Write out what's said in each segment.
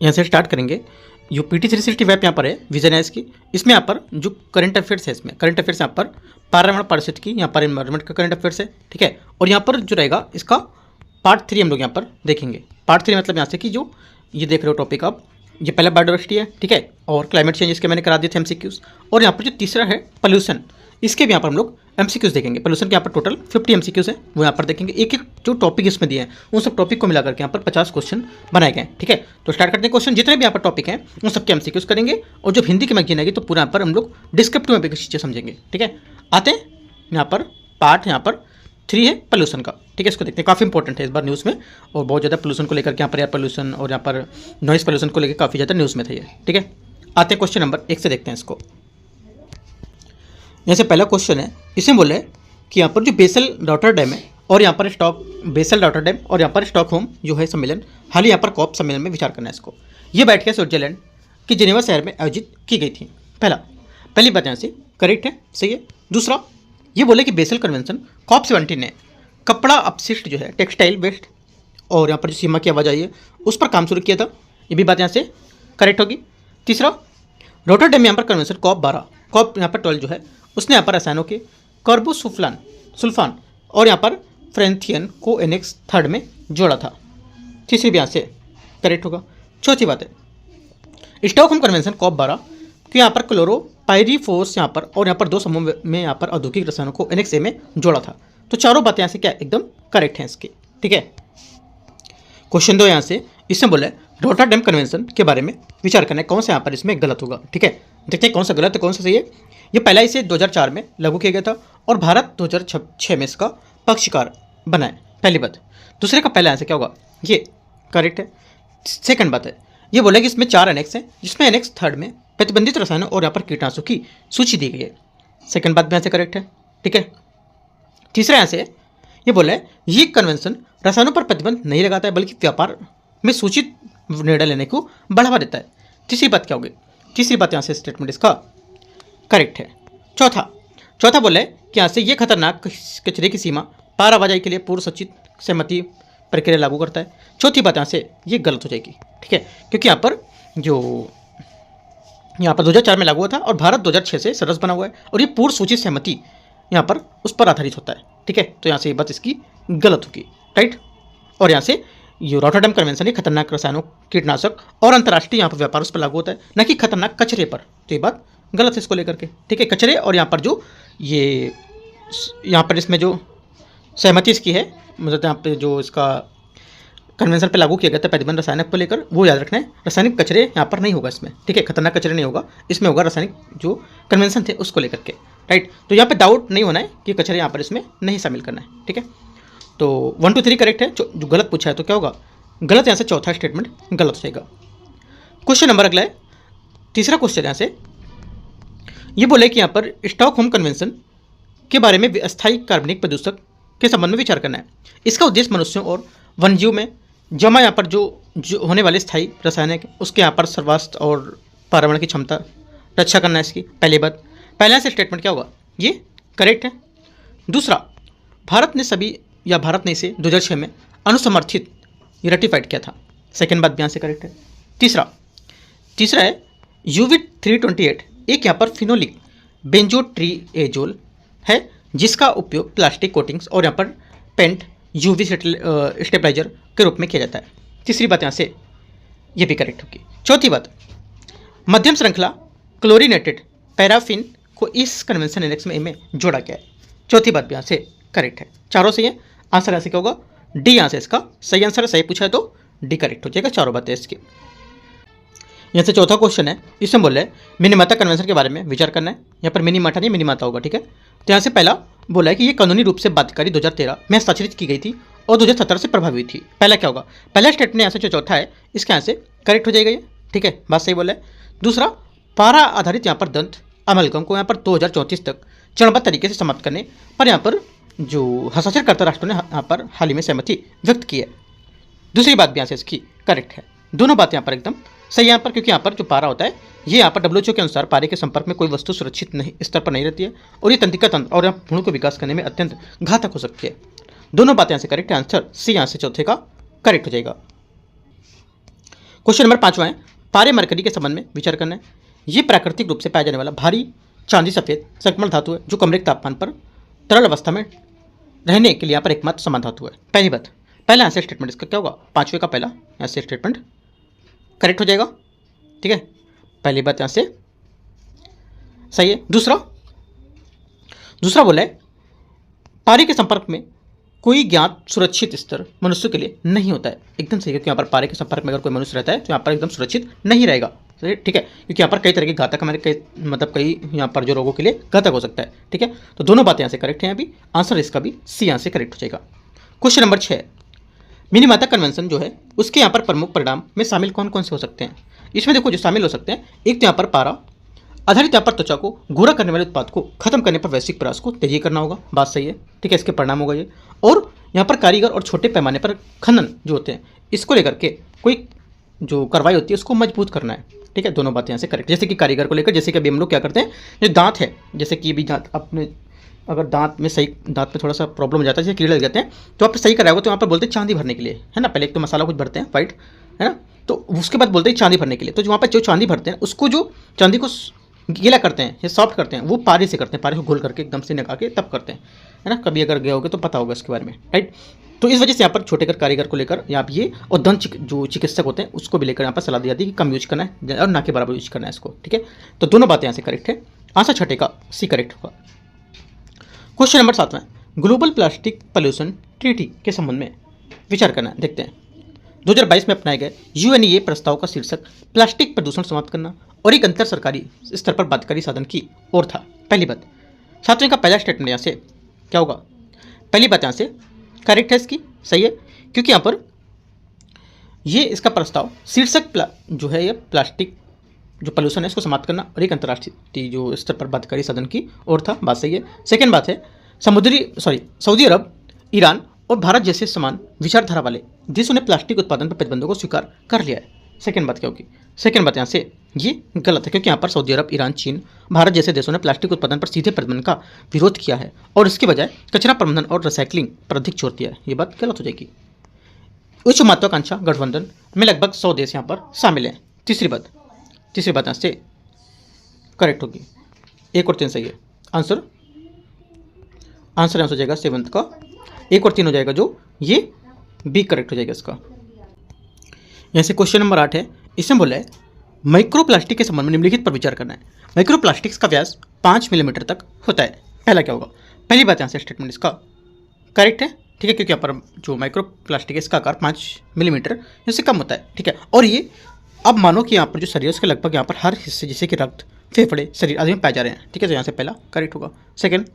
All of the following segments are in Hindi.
यहाँ से स्टार्ट करेंगे। जो PT 360 वेब यहाँ पर है विजन है इसकी, इसमें यहाँ पर जो करंट अफेयर्स है, इसमें करंट अफेयर्स यहाँ पर पर्यावरण परिषद की यहाँ पर इन्वायरमेंट का करंट अफेयर्स है, ठीक है। और यहाँ पर जो रहेगा इसका पार्ट 3 हम लोग यहाँ पर देखेंगे। पार्ट 3 मतलब यहाँ से कि जो ये देख रहे हो टॉपिक आप, ये पहला बायोडाइवर्सिटी है, ठीक है, और क्लाइमेट चेंज इसके मैंने करा दिए थे MCQs। और यहाँ पर जो तीसरा है पोल्यूशन, इसके भी यहाँ पर हम लोग MCQs देखेंगे। पोल्यूशन के यहाँ पर टोटल 50 MCQs है, वो यहाँ पर देखेंगे। एक एक जो टॉपिक इसमें दिए हैं उन सब टॉपिक को मिलाकर के यहाँ पर 50 क्वेश्चन बनाए गए हैं, ठीक है। तो स्टार्ट करते हैं। क्वेश्चन जितने भी यहाँ पर टॉपिक हैं उन सबके MCQs करेंगे, और जब हिंदी की मैगजीन आएगी तो पूरा यहाँ पर हम लोग डिस्क्रिप्टिव में भी कुछ चीज़ें समझेंगे, ठीक है। आते हैं यहाँ पर पार्ट यहाँ पर 3 है पोल्यूशन का, ठीक है। इसको देखते हैं, काफ़ी इंपॉर्टेंट है इस बार न्यूज़ में, और बहुत ज़्यादा पोल्यूशन को लेकर के यहाँ पर एयर पोल्यूशन और यहाँ पर नॉइस पोल्यूशन को लेकर काफ़ी ज़्यादा न्यूज़ में था ये, ठीक है। आते हैं क्वेश्चन नंबर 1 से देखते हैं इसको। यहाँ से पहला क्वेश्चन है, इसमें बोले कि यहाँ पर जो बेसल रॉटरडैम है और यहाँ पर बेसल रॉटरडैम और यहाँ पर स्टॉकहोम जो है सम्मेलन, हाल ही यहाँ पर कॉप सम्मेलन में विचार करना है इसको। ये बैठकें स्विट्जरलैंड की जिनेवा शहर में आयोजित की गई थी। पहली बात यहाँ से करेक्ट है, सही है। दूसरा ये बोले कि बेसल कन्वेंशन COP17 ने कपड़ा अपशिष्ट जो है टेक्सटाइल वेस्ट और यहाँ पर जो सीमा की आवाजाही है उस पर काम शुरू किया था, ये भी बात यहाँ से करेक्ट होगी। तीसरा रॉटरडैम यहाँ पर कन्वेंशन COP यहाँ पर 12 जो है उसने यहाँ पर रसायनों के कार्बोसुल्फान और यहाँ पर फ्रेंथियन को एनेक्स 3 में जोड़ा था, तीसरी भी यहाँ से करेक्ट होगा। चौथी बात है स्टॉकहोम कन्वेंशन COP12 कि यहाँ पर क्लोरोपाइरीफोस यहाँ पर और यहाँ पर 2 समूह में यहाँ पर औद्योगिक रसायनों को एनेक्स A में जोड़ा था। तो चारों बातें यहाँ से क्या एकदम करेक्ट हैं इसकी, ठीक है। क्वेश्चन 2 यहाँ से इसमें बोला है रॉटरडैम कन्वेंशन के बारे में विचार करना है, कौन सा यहाँ पर इसमें गलत होगा, ठीक है। देखते हैं कौन सा गलत है कौन सा सही है। ये पहला इसे 2004 में लागू किया गया था और भारत 2006 में इसका पक्षकार बना है, पहली बात। दूसरे का पहला आंसर क्या होगा, ये करेक्ट है। सेकंड बात है ये बोला कि इसमें 4 एनेक्स हैं जिसमें एनेक्स 3 में प्रतिबंधित रसायनों और यहाँ पर कीटनाशकों की सूची दी गई है, सेकंड बात भी यहाँ से करेक्ट है, ठीक है। तीसरा यहाँ से ये बोला है ये कन्वेंशन रसायनों पर प्रतिबंध नहीं लगाता है बल्कि व्यापार में सूचित निर्णय लेने को बढ़ावा देता है। तीसरी बात क्या होगी, तीसरी बात यहाँ से स्टेटमेंट इसका करेक्ट है। चौथा बोला है कि यहाँ से ये खतरनाक कचरे की सीमा पार आवाजाही के लिए पूर्व सूचित सहमति प्रक्रिया लागू करता है। चौथी बात यहाँ से ये गलत हो जाएगी, ठीक है, क्योंकि यहाँ पर 2004 में लागू हुआ था और भारत 2006 से सदस्य बना हुआ है और ये पूर्व सूचित सहमति यहाँ पर उस पर आधारित होता है, ठीक है। तो यहाँ से ये बात इसकी गलत होगी, राइट। और यहाँ से ये रॉटरडैम कन्वेंशन है खतरनाक रसायनों कीटनाशक और अंतर्राष्ट्रीय यहाँ पर व्यापार उस पर लागू होता है, न कि खतरनाक कचरे पर। तो ये बात गलत है इसको लेकर के, ठीक है। कचरे और यहाँ पर जो ये यहाँ पर इसमें जो सहमति इसकी है, मतलब यहाँ पे जो इसका कन्वेंशन पे लागू किया गया था प्रतिबंध रासायनिक को लेकर, वो याद रखना है। रासायनिक कचरे यहाँ पर नहीं होगा इसमें, ठीक है, खतरनाक कचरे नहीं होगा इसमें, होगा रासायनिक जो कन्वेंशन थे उसको लेकर के, राइट। तो यहाँ पे डाउट नहीं होना है कि कचरे यहाँ पर इसमें नहीं शामिल करना है, ठीक है। तो 1 2 3 करेक्ट है। जो गलत पूछा है तो क्या होगा, गलत। यहाँ से चौथा स्टेटमेंट गलत हो जाएगा। क्वेश्चन नंबर अगला है, तीसरा क्वेश्चन यहाँ से ये बोले कि यहाँ पर स्टॉकहोम कन्वेंशन के बारे में अस्थायी कार्बनिक प्रदूषक के संबंध में विचार करना है। इसका उद्देश्य मनुष्यों और वन्यजीव में जमा यहाँ पर जो होने वाले स्थायी रासायनिक उसके यहाँ पर स्वास्थ्य और पर्यावरण की क्षमता रक्षा करना है इसकी, पहली बात। पहला से स्टेटमेंट क्या होगा, ये करेक्ट है। दूसरा भारत ने इसे 2006 में अनुसमर्थित रेटिफाइड किया था, सेकेंड बात भी यहाँ से करेक्ट है। तीसरा है UV328 एक यहाँ पर फिनोलिक बेंजोट्रिएजोल है जिसका उपयोग प्लास्टिक कोटिंग्स और यहाँ पर पेंट UV स्टेबलाइजर के रूप में किया जाता है। तीसरी बात यहाँ से ये भी करेक्ट होगी। चौथी बात मध्यम श्रृंखला क्लोरीनेटेड पैराफिन को इस कन्वेंशन एनेक्स में जोड़ा गया है, चौथी बात भी यहाँ से करेक्ट है। चारों सही है, आंसर यहाँ से क्या होगा, डी यहाँ से इसका सही आंसर है। सही पूछा है तो डी करेक्ट हो जाएगा, चारों बातें इसकी। यहाँ से चौथा क्वेश्चन है, इसमें बोला है मिनीमाता कन्वेंशन के बारे में विचार करना है। यहाँ पर मिनीमाता नहीं मिनीमाता होगा, ठीक है। तो यहाँ से पहला बोला है कि ये कानूनी रूप से बाध्यकारी 2013 में हस्ताक्षरित की गई थी और 2017 से प्रभावी हुई थी। पहला क्या होगा, पहला स्टेटमेंट यहाँ से जो चौथा है इसके यहाँ से करेक्ट हो जाएगा ये, ठीक है, बात सही बोला है। दूसरा पारा आधारित यहाँ पर दंत अमलकम को यहाँ पर 2034 तक चरणबद्ध तरीके से समाप्त करने पर यहाँ पर जो हस्ताक्षरकर्ता राष्ट्रों ने यहाँ पर हाल ही में सहमति व्यक्त की है। दूसरी बात भी यहाँ से इसकी करेक्ट है। दोनों बातें यहाँ पर एकदम सही यहाँ पर, क्योंकि यहाँ पर जो पारा होता है ये यहाँ पर WHO के अनुसार पारे के संपर्क में कोई वस्तु सुरक्षित नहीं स्तर पर नहीं रहती है और ये तंत्रिका तंत्र और यहाँ भ्रूण को विकास करने में अत्यंत घातक हो सकती है। दोनों बातें यहाँ से करेक्ट है, आंसर सी यहाँ से चौथे का करेक्ट हो जाएगा। क्वेश्चन नंबर 5वां है, पारे मरकरी के संबंध में विचार करना है। ये प्राकृतिक रूप से पाया जाने वाला भारी चांदी सफेद संक्रमण धातु है जो कमरे के तापमान पर तरल अवस्था में रहने के लिए यहाँ पर एकमात्र समान धातु है। पहली बात, पहला आंसर स्टेटमेंट इसका क्या होगा, 5वें का पहला आंसर स्टेटमेंट करेक्ट हो जाएगा। ठीक है, पहली बात यहाँ से सही है। दूसरा बोला है, पारे के संपर्क में कोई ज्ञात सुरक्षित स्तर मनुष्य के लिए नहीं होता है। एकदम सही है, क्योंकि यहाँ पर पारे के संपर्क में अगर कोई मनुष्य रहता है तो यहाँ पर एकदम सुरक्षित नहीं रहेगा। ठीक है, क्योंकि यहाँ पर कई तरह के घातक हमारे कई यहाँ पर जो रोगों के लिए घातक हो सकता है। ठीक है, तो दोनों बातें यहाँ से करेक्ट हैं। अभी आंसर इसका भी सी यहाँ से करेक्ट हो जाएगा। क्वेश्चन नंबर 6, मिनीमाता कन्वेंशन जो है उसके यहाँ पर प्रमुख परिणाम में शामिल कौन कौन से हो सकते हैं। इसमें देखो जो शामिल हो सकते हैं, एक तो यहाँ पर पारा आधारित यहाँ पर त्वचा को गोरा करने वाले उत्पाद को खत्म करने पर वैश्विक प्रयास को तेजी करना होगा, बात सही है। ठीक है, इसके परिणाम होगा ये। और यहाँ पर कारीगर और छोटे पैमाने पर खनन जो होते हैं इसको लेकर के कोई जो कार्रवाई होती है उसको मजबूत करना है। ठीक है, दोनों बातें यहाँ से करेक्ट। जैसे कि कारीगर को लेकर, जैसे कि अभी हम लोग क्या करते हैं, जो दांत है, जैसे कि भी दांत अपने अगर दांत में थोड़ा सा प्रॉब्लम हो जाता है, जैसे कीड़े लग जाते हैं, तो आप सही कराओगे तो यहाँ पर बोलते हैं चांदी भरने के लिए, है ना। पहले एक तो मसाला कुछ भरते हैं वाइट, है ना, तो उसके बाद बोलते हैं चांदी भरने के लिए। तो वहाँ पर जो चांदी भरते हैं उसको जो चांदी को गीला करते हैं या सॉफ्ट करते हैं वो पारे से करते हैं, पारे को घोल करके एकदम से निकाल के तब करते हैं, है ना। कभी अगर गए होगे तो पता होगा इसके बारे में, राइट। तो इस वजह से यहाँ पर छोटे कारीगर को लेकर यहाँ ये और दंत जो चिकित्सक होते हैं उसको भी लेकर यहाँ पर सलाह दी जाती है कि कम यूज करना है और ना के बराबर यूज करना है इसको। ठीक है, तो दोनों बातें यहाँ से करेक्ट है। आंसर 6 का सी करेक्ट होगा। Question number 7, global plastic pollution treaty के संबंध में विचार करना है। देखते हैं 2022 में अपनाए गए यूएनईए प्रस्ताव का शीर्षक प्लास्टिक प्रदूषण समाप्त करना और एक अंतर सरकारी स्तर पर बाध्यकारी साधन की ओर था। पहली बात, छात्रों का पहला स्टेटमेंट यहाँ से क्या होगा, पहली बात यहाँ से करेक्ट है, इसकी सही है, क्योंकि यहाँ पर ये इसका प्रस्ताव शीर्षक जो है ये प्लास्टिक जो पोल्यूशन है इसको समाप्त करना और एक अंतर्राष्ट्रीय जो स्तर पर बाध्यकारी साधन की ओर था, बात सही है। सेकेंड बात है, सऊदी अरब, ईरान और भारत जैसे समान विचारधारा वाले देशों ने प्लास्टिक उत्पादन पर प्रतिबंधों को स्वीकार कर लिया है। सेकेंड बात क्या होगी, सेकेंड बात यहाँ से ये गलत है, क्योंकि यहाँ पर सऊदी अरब, ईरान, चीन, भारत जैसे देशों ने प्लास्टिक उत्पादन पर सीधे प्रतिबंध का विरोध किया है और इसके बजाय कचरा प्रबंधन और रिसाइकलिंग पर अधिक जोर दिया है। ये बात गलत हो जाएगी। उच्च महत्वाकांक्षा गठबंधन में लगभग 100 देश यहाँ पर शामिल हैं। तीसरी बात यहाँ से करेक्ट होगी, 1 और 3 सही है। आंसर हो जाएगा 7 का 1 और 3 हो जाएगा, जो ये बी करेक्ट हो जाएगा इसका। यहाँ से क्वेश्चन नंबर 8 है, इसमें बोला है माइक्रो प्लास्टिक के संबंध में निम्नलिखित पर विचार करना है। माइक्रो प्लास्टिक्स का व्यास 5 मिलीमीटर तक होता है। पहला क्या होगा, पहली बात यहाँ से स्टेटमेंट इसका करेक्ट है। ठीक है, क्योंकि यहाँ पर जो माइक्रो प्लास्टिक है इसका आकार 5 मिलीमीटर इससे कम होता है। ठीक है, और ये अब मानो कि यहाँ पर जो शरीर है उसके लगभग यहाँ पर हर हिस्से जैसे कि रक्त, फेफड़े, शरीर आदि में पाए जा रहे हैं। ठीक है, तो यहाँ से पहला करेक्ट होगा। सेकेंड,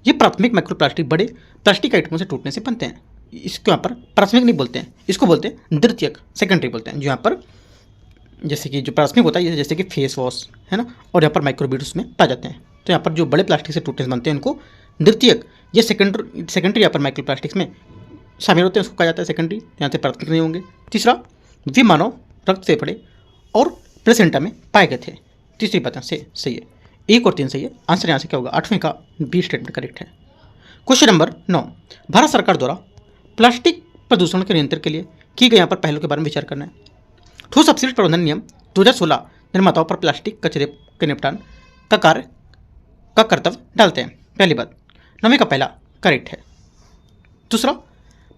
ये प्राथमिक माइक्रो प्लास्टिक बड़े प्लास्टिक आइटमों से टूटने से बनते हैं। इसको यहाँ पर प्राथमिक नहीं बोलते हैं, इसको बोलते हैं द्वितीयक, सेकेंडरी बोलते हैं। जो यहाँ पर जैसे कि जो प्राथमिक होता है जैसे कि फेस वॉश, है ना, और यहाँ पर माइक्रोबीड उसमें पाए जाते हैं। तो यहाँ पर जो बड़े प्लास्टिक से टूटने से बनते हैं उनको द्वितीयक, ये सेकेंडरी यहाँ पर माइक्रो प्लास्टिक्स में शामिल होते हैं, उसको कहा जाता है सेकेंडरी, यहाँ से प्राथमिक नहीं होंगे। तीसरा, वे मानव रक्त, फेफड़े और प्लेसेंटा में पाए गए थे। तीसरी बात यहाँ से सही है, 1 और 3 सही है। आंसर यहाँ से क्या होगा, 8वें का बी स्टेटमेंट करेक्ट है। क्वेश्चन नंबर 9, भारत सरकार द्वारा प्लास्टिक प्रदूषण के नियंत्रण के लिए की गए यहाँ पर पहलों के बारे में विचार करना है। ठोस अपशिष्ट प्रबंधन नियम 2016 निर्माताओं पर प्लास्टिक कचरे के निपटान का कर्तव्य डालते हैं। पहली बात, 9वें का पहला करेक्ट है। दूसरा,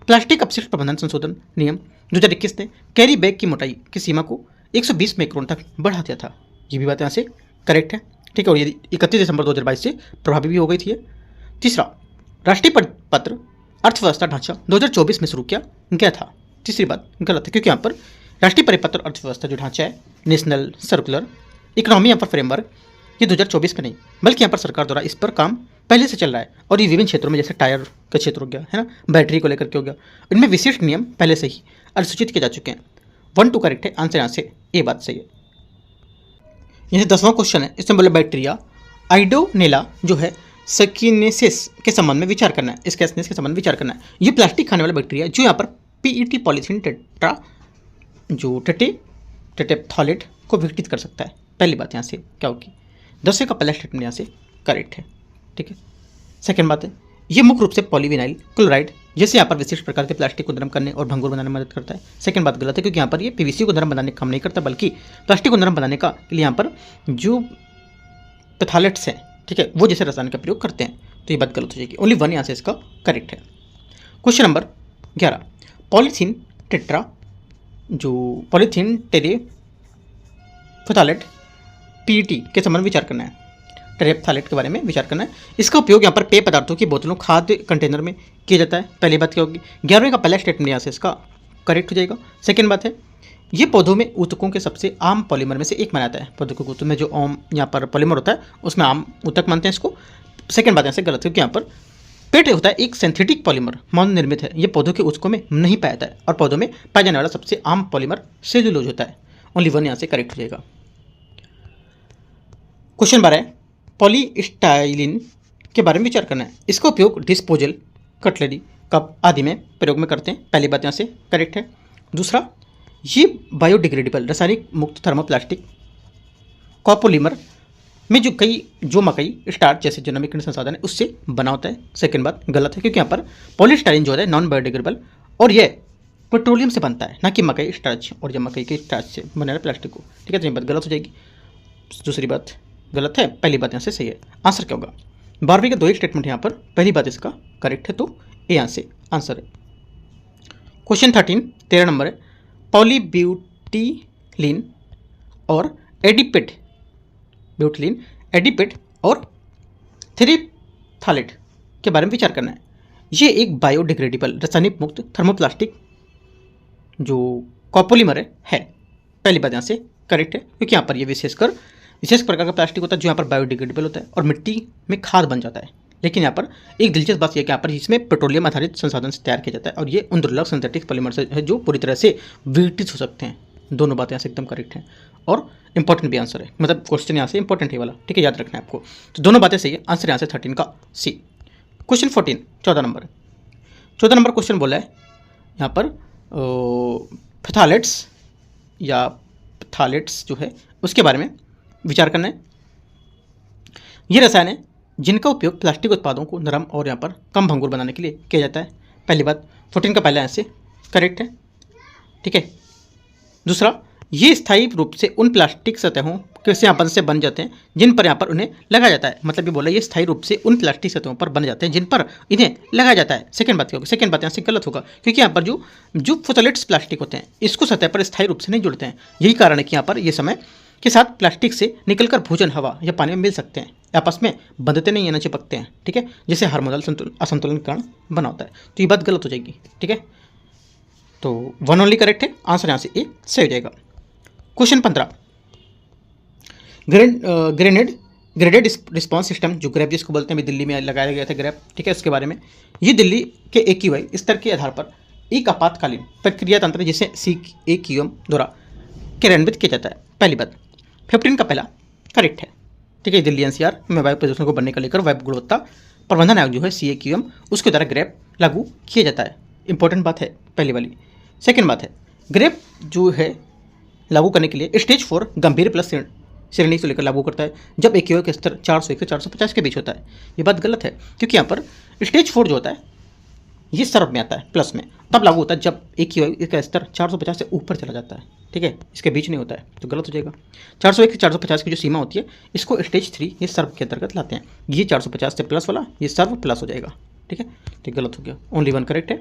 प्लास्टिक अपशिष्ट प्रबंधन संशोधन नियम 2021 ने कैरी बैग की मोटाई की सीमा को 120 माइक्रोन तक बढ़ा दिया था। ये भी बात यहाँ से करेक्ट है। ठीक है, और ये 31 दिसंबर 2022 से प्रभावी भी हो गई थी। तीसरा, राष्ट्रीय पत्र अर्थव्यवस्था ढांचा 2024 में शुरू किया गया था। तीसरी बात गलत है, क्योंकि यहाँ पर राष्ट्रीय परिपत्र अर्थव्यवस्था जो ढांचा है, नेशनल सर्कुलर इकोनॉमी यहाँ पर फ्रेमवर्क, ये 2024 में नहीं बल्कि यहाँ पर सरकार द्वारा इस पर काम पहले से चल रहा है। और ये विभिन्न क्षेत्रों में जैसे टायर का क्षेत्र हो गया, है ना, बैटरी को लेकर के हो गया, इनमें विशिष्ट नियम पहले से ही अधिसूचित किए जा चुके हैं। 1 2 करेक्ट है। आंसर यहाँ से ये बात सही है। ये 10वां क्वेश्चन है, इसमें बोले बैक्टीरिया आइडोनेला जो है सकिनेसिस के संबंध में विचार करना है, स्कैसनेस के संबंध में विचार करना है। ये प्लास्टिक खाने वाला बैक्टीरिया जो यहाँ पर पीईटी पॉलीथीन टेट्रा जो टेटेप्थॉलेट को विघटित कर सकता है। पहली बात यहाँ से क्या होगी, 10वें का पहला स्टेटमेंट यहाँ से करेक्ट है। ठीक है, सेकेंड बात है, ये मुख्य रूप से पॉलीविनाइल क्लोराइड जैसे यहाँ पर विशिष्ट प्रकार के प्लास्टिक को नरम करने और भंगुर बनाने में मदद करता है। सेकंड बात गलत है, क्योंकि यहाँ पर ये पीवीसी को नरम बनाने का काम नहीं करता, बल्कि प्लास्टिक को नरम बनाने का लिए यहाँ पर जो पैथालेट्स हैं, ठीक है, वो जैसे रसायन का प्रयोग करते हैं। तो ये बात गलत हो जाएगी। ओनली वन यहाँ से इसका करेक्ट है। क्वेश्चन नंबर 11, पॉलीथीन टेट्रा जो पॉलीथीन टेरेफ्थालेट पीईटी के संबंध में विचार करना है। टेरेफ्थालेट के बारे में विचार करना है। इसका उपयोग यहाँ पर पेय पदार्थों की बोतलों, खाद्य कंटेनर में किया जाता है। पहली बात क्या होगी, 11वें का पहला स्टेटमेंट यहाँ से इसका करेक्ट हो जाएगा। सेकेंड बात है, ये पौधों में ऊतकों के सबसे आम पॉलीमर में से एक माना जाता है। पौधों के ऊतक में जो आम यहाँ पर पॉलीमर होता है उसमें आम ऊतक मानते हैं इसको। सेकेंड बात यहाँ से गलत है, क्योंकि यहाँ पर पेट होता है एक सिंथेटिक पॉलीमर, मानव निर्मित है। ये पौधों के ऊतकों में नहीं पाया जाता है और पौधों में पाया जाने वाला सबसे आम पॉलीमर सेल्यूलोज होता है। ओनली वन यहाँ से करेक्ट हो जाएगा। क्वेश्चन 12 है, पॉलीस्टाइलिन के बारे में विचार करना है। इसका उपयोग डिस्पोजल, कटलरी, कप आदि में प्रयोग में करते हैं। पहली बात यहाँ से करेक्ट है। दूसरा, ये बायोडिग्रेडेबल रासायनिक मुक्त थर्मोप्लास्टिक कॉपोलीमर में जो मकई स्टार्च जैसे जो नमीकरण संसाधन है उससे बना होता है। सेकेंड बात गलत है, क्योंकि यहाँ पर पॉलीस्टाइलिन जो है नॉन बायोडिग्रेडेबल और ये पेट्रोलियम से बनता है, ना कि मकई स्टार्च और या मकई के स्टार्च से बने वाले प्लास्टिक को, ठीक है। तो ये बात गलत हो जाएगी। दूसरी बात गलत है, पहली बात यहाँ से सही है। आंसर क्या होगा, 12वीं का दो ही स्टेटमेंट यहाँ पर, पहली बात इसका करेक्ट है, तो ये यहाँ से आंसर है। क्वेश्चन 13 नंबर है, पॉलीब्यूटिलीन और एडिपेट और थेरेफ्थालेट के बारे में विचार करना है। ये एक बायोडिग्रेडेबल रासायनिक मुक्त थर्मोप्लास्टिक जो कॉपोलीमर है। पहली बात यहाँ से करेक्ट है, क्योंकि यहाँ पर ये विशेष प्रकार का प्लास्टिक होता है जो यहाँ पर बायोडिग्रेडेबल होता है और मिट्टी में खाद बन जाता है। लेकिन यहाँ पर एक दिलचस्प बात यह है कि यहाँ पर इसमें पेट्रोलियम आधारित संसाधन से तैयार किया जाता है और ये उन दुर्लभ सिंथेटिक पॉलीमर से है जो पूरी तरह से विघटित हो सकते हैं। दोनों बातें यहाँ से एकदम करेक्ट हैं और इंपॉर्टेंट भी आंसर है, मतलब क्वेश्चन यहाँ से इंपॉर्टेंट है वाला, ठीक है, याद रखना है आपको। तो दोनों बातें सही है, आंसर यहाँ से 13 का सी। क्वेश्चन 14 14 नंबर क्वेश्चन बोला है यहाँ पर पैथालेट्स या पैथालेट्स जो है उसके बारे में विचार करना है। ये रसायन है जिनका उपयोग प्लास्टिक उत्पादों को नरम और यहाँ पर कम भंगुर बनाने के लिए किया जाता है। पहली बात 14 का पहला आंसर करेक्ट है, ठीक है। दूसरा, ये स्थायी रूप से उन प्लास्टिक सतहों के स्यापन से बन जाते हैं जिन पर यहाँ पर उन्हें लगाया जाता है। मतलब ये बोला ये स्थायी रूप से उन प्लास्टिक सतहों पर बन जाते हैं जिन पर इन्हें लगाया जाता है। सेकंड बात क्या होगी, सेकंड बात यहाँ से गलत होगा, क्योंकि यहाँ पर जो फोथलेट्स प्लास्टिक होते हैं इसको सतह पर स्थायी रूप से नहीं जुड़ते हैं। यही कारण है कि यहाँ पर ये समय के साथ प्लास्टिक से निकलकर भोजन, हवा या पानी में मिल सकते हैं, आपस में बंधते नहीं है, न चिपकते हैं, ठीक है, जिससे हार्मोनल असंतुलन के कारण बना होता है। तो ये बात गलत हो जाएगी, ठीक है। तो वन ओनली करेक्ट है, आंसर यहाँ से ए सही हो जाएगा। क्वेश्चन 15, ग्रेडेड रिस्पॉन्स सिस्टम जो ग्रैप जिसको बोलते हैं, अभी दिल्ली में लगाया गया था ग्रैप, ठीक है, उसके बारे में। ये दिल्ली के AQI स्तर के आधार पर एक आपातकालीन प्रक्रिया तंत्र जिसे CAQM द्वारा क्रियान्वित किया जाता है। पहली बात 15 का पहला करेक्ट है, ठीक है। दिल्ली NCR में वायु प्रदूषण को बढ़ने को लेकर वायु गुणवत्ता प्रबंधन आयोग जो है CAQM उसके द्वारा ग्रैप लागू किया जाता है। इंपॉर्टेंट बात है पहली वाली। सेकेंड बात है, ग्रैप जो है लागू करने के लिए स्टेज 4 गंभीर प्लस श्रेणी से लेकर लागू करता है, जब AQI का स्तर 401 से 450 के बीच होता है। ये बात गलत है, क्योंकि यहाँ पर स्टेज 4 जो होता है ये सर्व में आता है, प्लस में तब लागू होता है जब AQI का स्तर 450 से ऊपर चला जाता है, ठीक है, इसके बीच नहीं होता है, तो गलत हो जाएगा। 401 से 450 की जो सीमा होती है इसको स्टेज 3 ये सर्व के अंतर्गत लाते हैं। ये 450 से प्लस वाला ये सर्व प्लस हो जाएगा, ठीक है, तो गलत हो गया। ओनली वन करेक्ट है,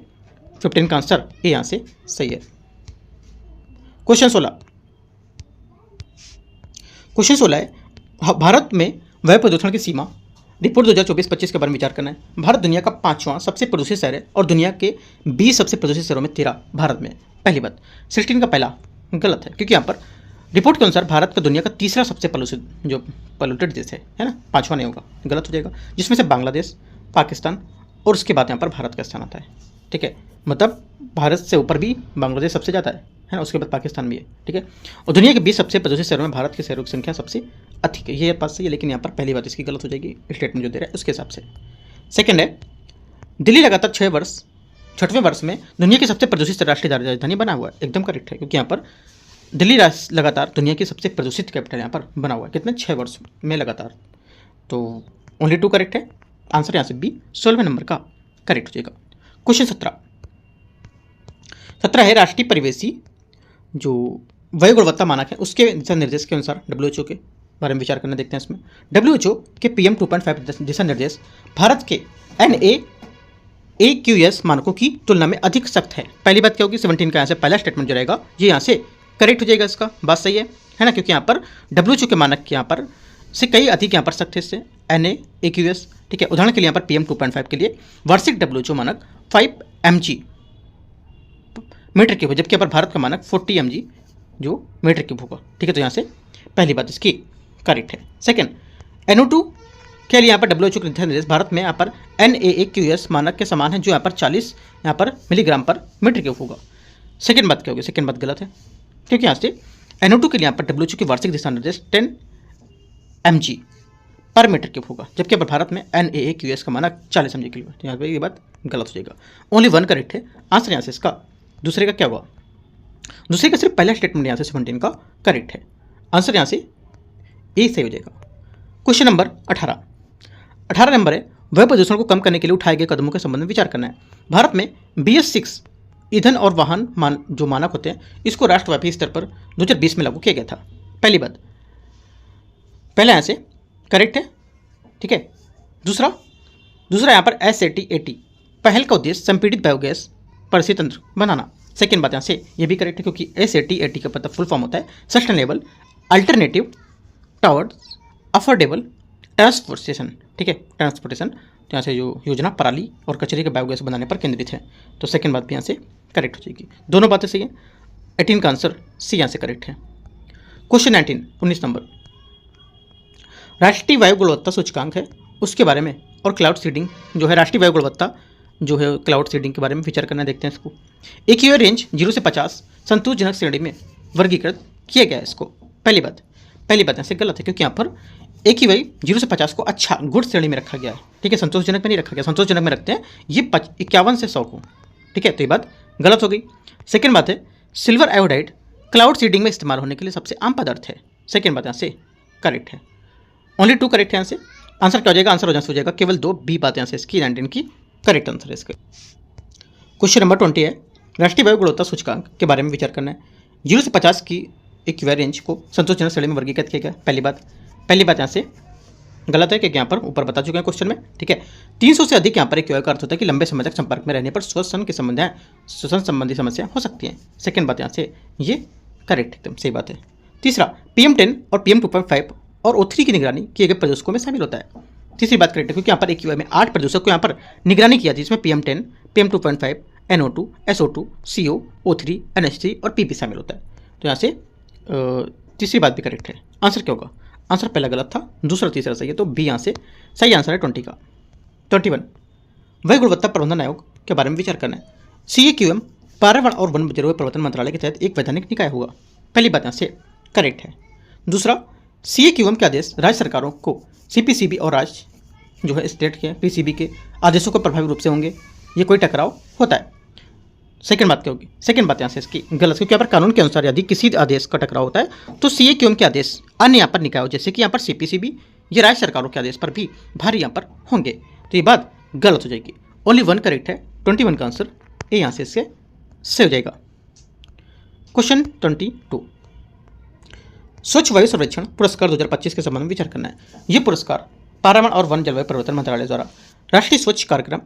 15 का आंसर ये यहाँ से सही है। क्वेश्चन 16 है, भारत में वायु प्रदूषण की सीमा रिपोर्ट 2024-25 के बारे में विचार करना है। भारत दुनिया का 5वां सबसे प्रदूषित शहर है और दुनिया के 20 सबसे प्रदूषित शहरों में 13 भारत में। पहली बात 16 का पहला गलत है, क्योंकि यहाँ पर रिपोर्ट के अनुसार भारत का दुनिया का तीसरा सबसे पोल्यूटेड देश है ना, 5वां नहीं होगा, गलत हो जाएगा, जिसमें से बांग्लादेश, पाकिस्तान और उसके बाद यहाँ पर भारत का स्थान आता है, ठीक है। मतलब भारत से ऊपर भी बांग्लादेश सबसे ज़्यादा है ना, उसके बाद पाकिस्तान भी है, ठीक है। और दुनिया के 20 सबसे प्रदूषित शहरों में भारत के शहरों की संख्या सबसे अधिक है। ये बात सही है, लेकिन यहाँ पर पहली बात इसकी गलत हो जाएगी, स्टेटमेंट जो दे रहा है उसके हिसाब से। सेकंड है, दिल्ली लगातार 6वें वर्ष में दुनिया की सबसे प्रदूषित राष्ट्रीय राजधानी बना हुआ है। एकदम करेक्ट है, क्योंकि यहाँ पर दिल्ली लगातार दुनिया की सबसे प्रदूषित कैपिटल यहाँ पर बना हुआ है। कितने 6 वर्ष में लगातार, तो ओनली 2 करेक्ट है, आंसर यहाँ से बी 16वें नंबर का करेक्ट हो जाएगा। क्वेश्चन 17 है राष्ट्रीय परिवेशी जो वायु गुणवत्ता मानक है उसके दिशा निर्देश के अनुसार WHO के बारे में विचार करना देखते हैं। इसमें WHO के PM 2.5 दिशा निर्देश भारत के NAAQS मानकों की तुलना में अधिक सख्त है। पहली बात क्या होगी, 17 का यहाँ से पहला स्टेटमेंट जो रहेगा ये यहाँ से करेक्ट हो जाएगा। इसका बात सही है ना, क्योंकि यहाँ पर WHO के मानक के यहाँ पर से कई अधिक यहाँ पर सख्त है इससे NAAQS। ठीक है, उदाहरण के लिए यहाँ पर PM 2.5 के लिए वार्षिक WHO मानक 5 mg मीटर क्यूब है, जबकि यहाँ पर भारत का मानक 40 mg जो मीटर क्यूब होगा। ठीक है, तो यहाँ से पहली बात इसकी करेक्ट है। सेकंड, NO2 के लिए यहाँ पर WHO के दिशा निर्देश भारत में यहाँ पर NAAQS मानक के समान है, जो यहाँ पर 40 यहाँ पर मिलीग्राम पर मीटर क्यूब होगा। सेकंड बात क्या होगी, सेकंड बात गलत है, क्योंकि यहाँ से NO2 के लिए यहाँ पर WHO की वार्षिक दिशा निर्देश 10 mg पर मीटर क्यूब होगा, जबकि यहाँ पर भारत में NAAQS का मानक 40 mg क्यूब है। यहाँ पर ये बात गलत हो जाएगा। ओनली वन करेक्ट है। आंसर यहाँ से इसका दूसरे का क्या होगा, दूसरे का सिर्फ पहला स्टेटमेंट यहाँ से 17 का करेक्ट है। आंसर यहाँ से ए सही हो जाएगा। क्वेश्चन नंबर 18 नंबर है वायु प्रदूषण को कम करने के लिए उठाए गए कदमों के संबंध में विचार करना है। भारत में BS6 ईंधन और वाहन जो मानक होते हैं इसको राष्ट्रव्यापी स्तर पर 2020 में लागू किया गया था। पहली बात, पहला यहाँ से करेक्ट है। ठीक है, दूसरा यहाँ पर SAT-AT पहल का उद्देश्य संपीड़ित बायोगैस परिस्थिति तंत्र बनाना। सेकेंड बात यहाँ से ये भी करेक्ट है, क्योंकि SAT-AT का पता फुल फॉर्म होता है sustainable alternative towards affordable transportation. ठीक है, ट्रांसपोर्टेशन, तो यहाँ से जो योजना पराली और कचरे के बायोगैस बनाने पर केंद्रित है, तो सेकेंड बात भी यहाँ से करेक्ट हो जाएगी। दोनों बातें सही है। 18 का आंसर सी यहाँ से करेक्ट है। क्वेश्चन 19 नंबर राष्ट्रीय वायु गुणवत्ता सूचकांक है उसके बारे में और क्लाउड सीडिंग जो है राष्ट्रीय वायु गुणवत्ता जो है क्लाउड सीडिंग के बारे में विचार करना देखते हैं इसको। एक ईयर रेंज 0 से 50 संतोषजनक श्रेणी में वर्गीकृत किया गया है इसको। पहली बात यहाँ से गलत है, क्योंकि यहाँ पर एक ही वही 0 से 50 को अच्छा गुड श्रेणी में रखा गया है। ठीक है, संतोषजनक में नहीं रखा गया, संतोषजनक में रखते हैं ये 51 से 100 को। ठीक है, तो ये बात गलत हो गई। सेकेंड बात है सिल्वर आयोडाइड क्लाउड सीडिंग में इस्तेमाल होने के लिए सबसे आम पदार्थ है। सेकेंड बात यहाँ से करेक्ट है। ओनली 2 करेक्ट है यहाँ से। आंसर क्या हो जाएगा, आंसर हो जाएगा केवल 2 बी बात यहाँ से इसकी 19 की करेक्ट आंसर है इसका। क्वेश्चन नंबर 20 है राष्ट्रीय वायु गुणवत्ता सूचकांक के बारे में विचार करना है। 0 से 50 की एक रेंज को संतोषजनक श्रेणी में वर्गीकृत किया गया। पहली बात यहाँ से गलत है, क्योंकि यहाँ पर ऊपर बता चुके हैं क्वेश्चन में। ठीक है, 300 से अधिक यहाँ पर एक का अर्थ होता है कि लंबे समय तक संपर्क में रहने पर श्वसन संबंधी समस्या हो सकती है। सेकेंड बात यहाँ से ये करेक्ट एकदम सही बात है। तीसरा PM10 और PM 2.5 और O3 की निगरानी किए गए प्रदूषकों में शामिल होता है। तीसरी बात करेक्ट है, क्योंकि यहाँ पर एक में 8 प्रदूषक को यहाँ पर निगरानी किया जिसमें PM10, PM 2.5, NO2, SO2, CO, O3, NH3 और PP शामिल होता है। तो यहाँ से तीसरी बात भी करेक्ट है। आंसर क्या होगा, आंसर पहला गलत था, दूसरा तीसरा सही है, तो बी यहाँ से सही आंसर है 20 का। 21 वायु गुणवत्ता प्रबंधन आयोग के बारे में विचार करना है। CAQM पर्यावरण और वन जलवायु परिवर्तन मंत्रालय के तहत एक वैधानिक निकाय होगा। पहली बात यहाँ से करेक्ट है। दूसरा CAQM के आदेश राज्य सरकारों को CPCB और राज्य जो है स्टेट के PCB के आदेशों को प्रभावी रूप से होंगे, ये कोई टकराव होता है। सेकेंड बात क्या होगी, सेकेंड बात यहाँ से इसकी गलत, क्योंकि यहाँ पर कानून के अनुसार यदि किसी आदेश का टकराव होता है तो CAQM के आदेश अन्य यहाँ पर निकायों जैसे कि यहाँ पर CPCB ये राज्य सरकारों के आदेश पर भी भारी यहाँ पर होंगे, तो ये बात गलत हो जाएगी। ओनली 1 करेक्ट है। 21 का आंसर ए यहाँ से इससे सही हो जाएगा। क्वेश्चन 22 स्वच्छ वायु सर्वेक्षण पुरस्कार 2025 के संबंध में विचार करना है। ये पुरस्कार पर्यावरण और वन जलवायु परिवर्तन मंत्रालय द्वारा राष्ट्रीय स्वच्छ कार्यक्रम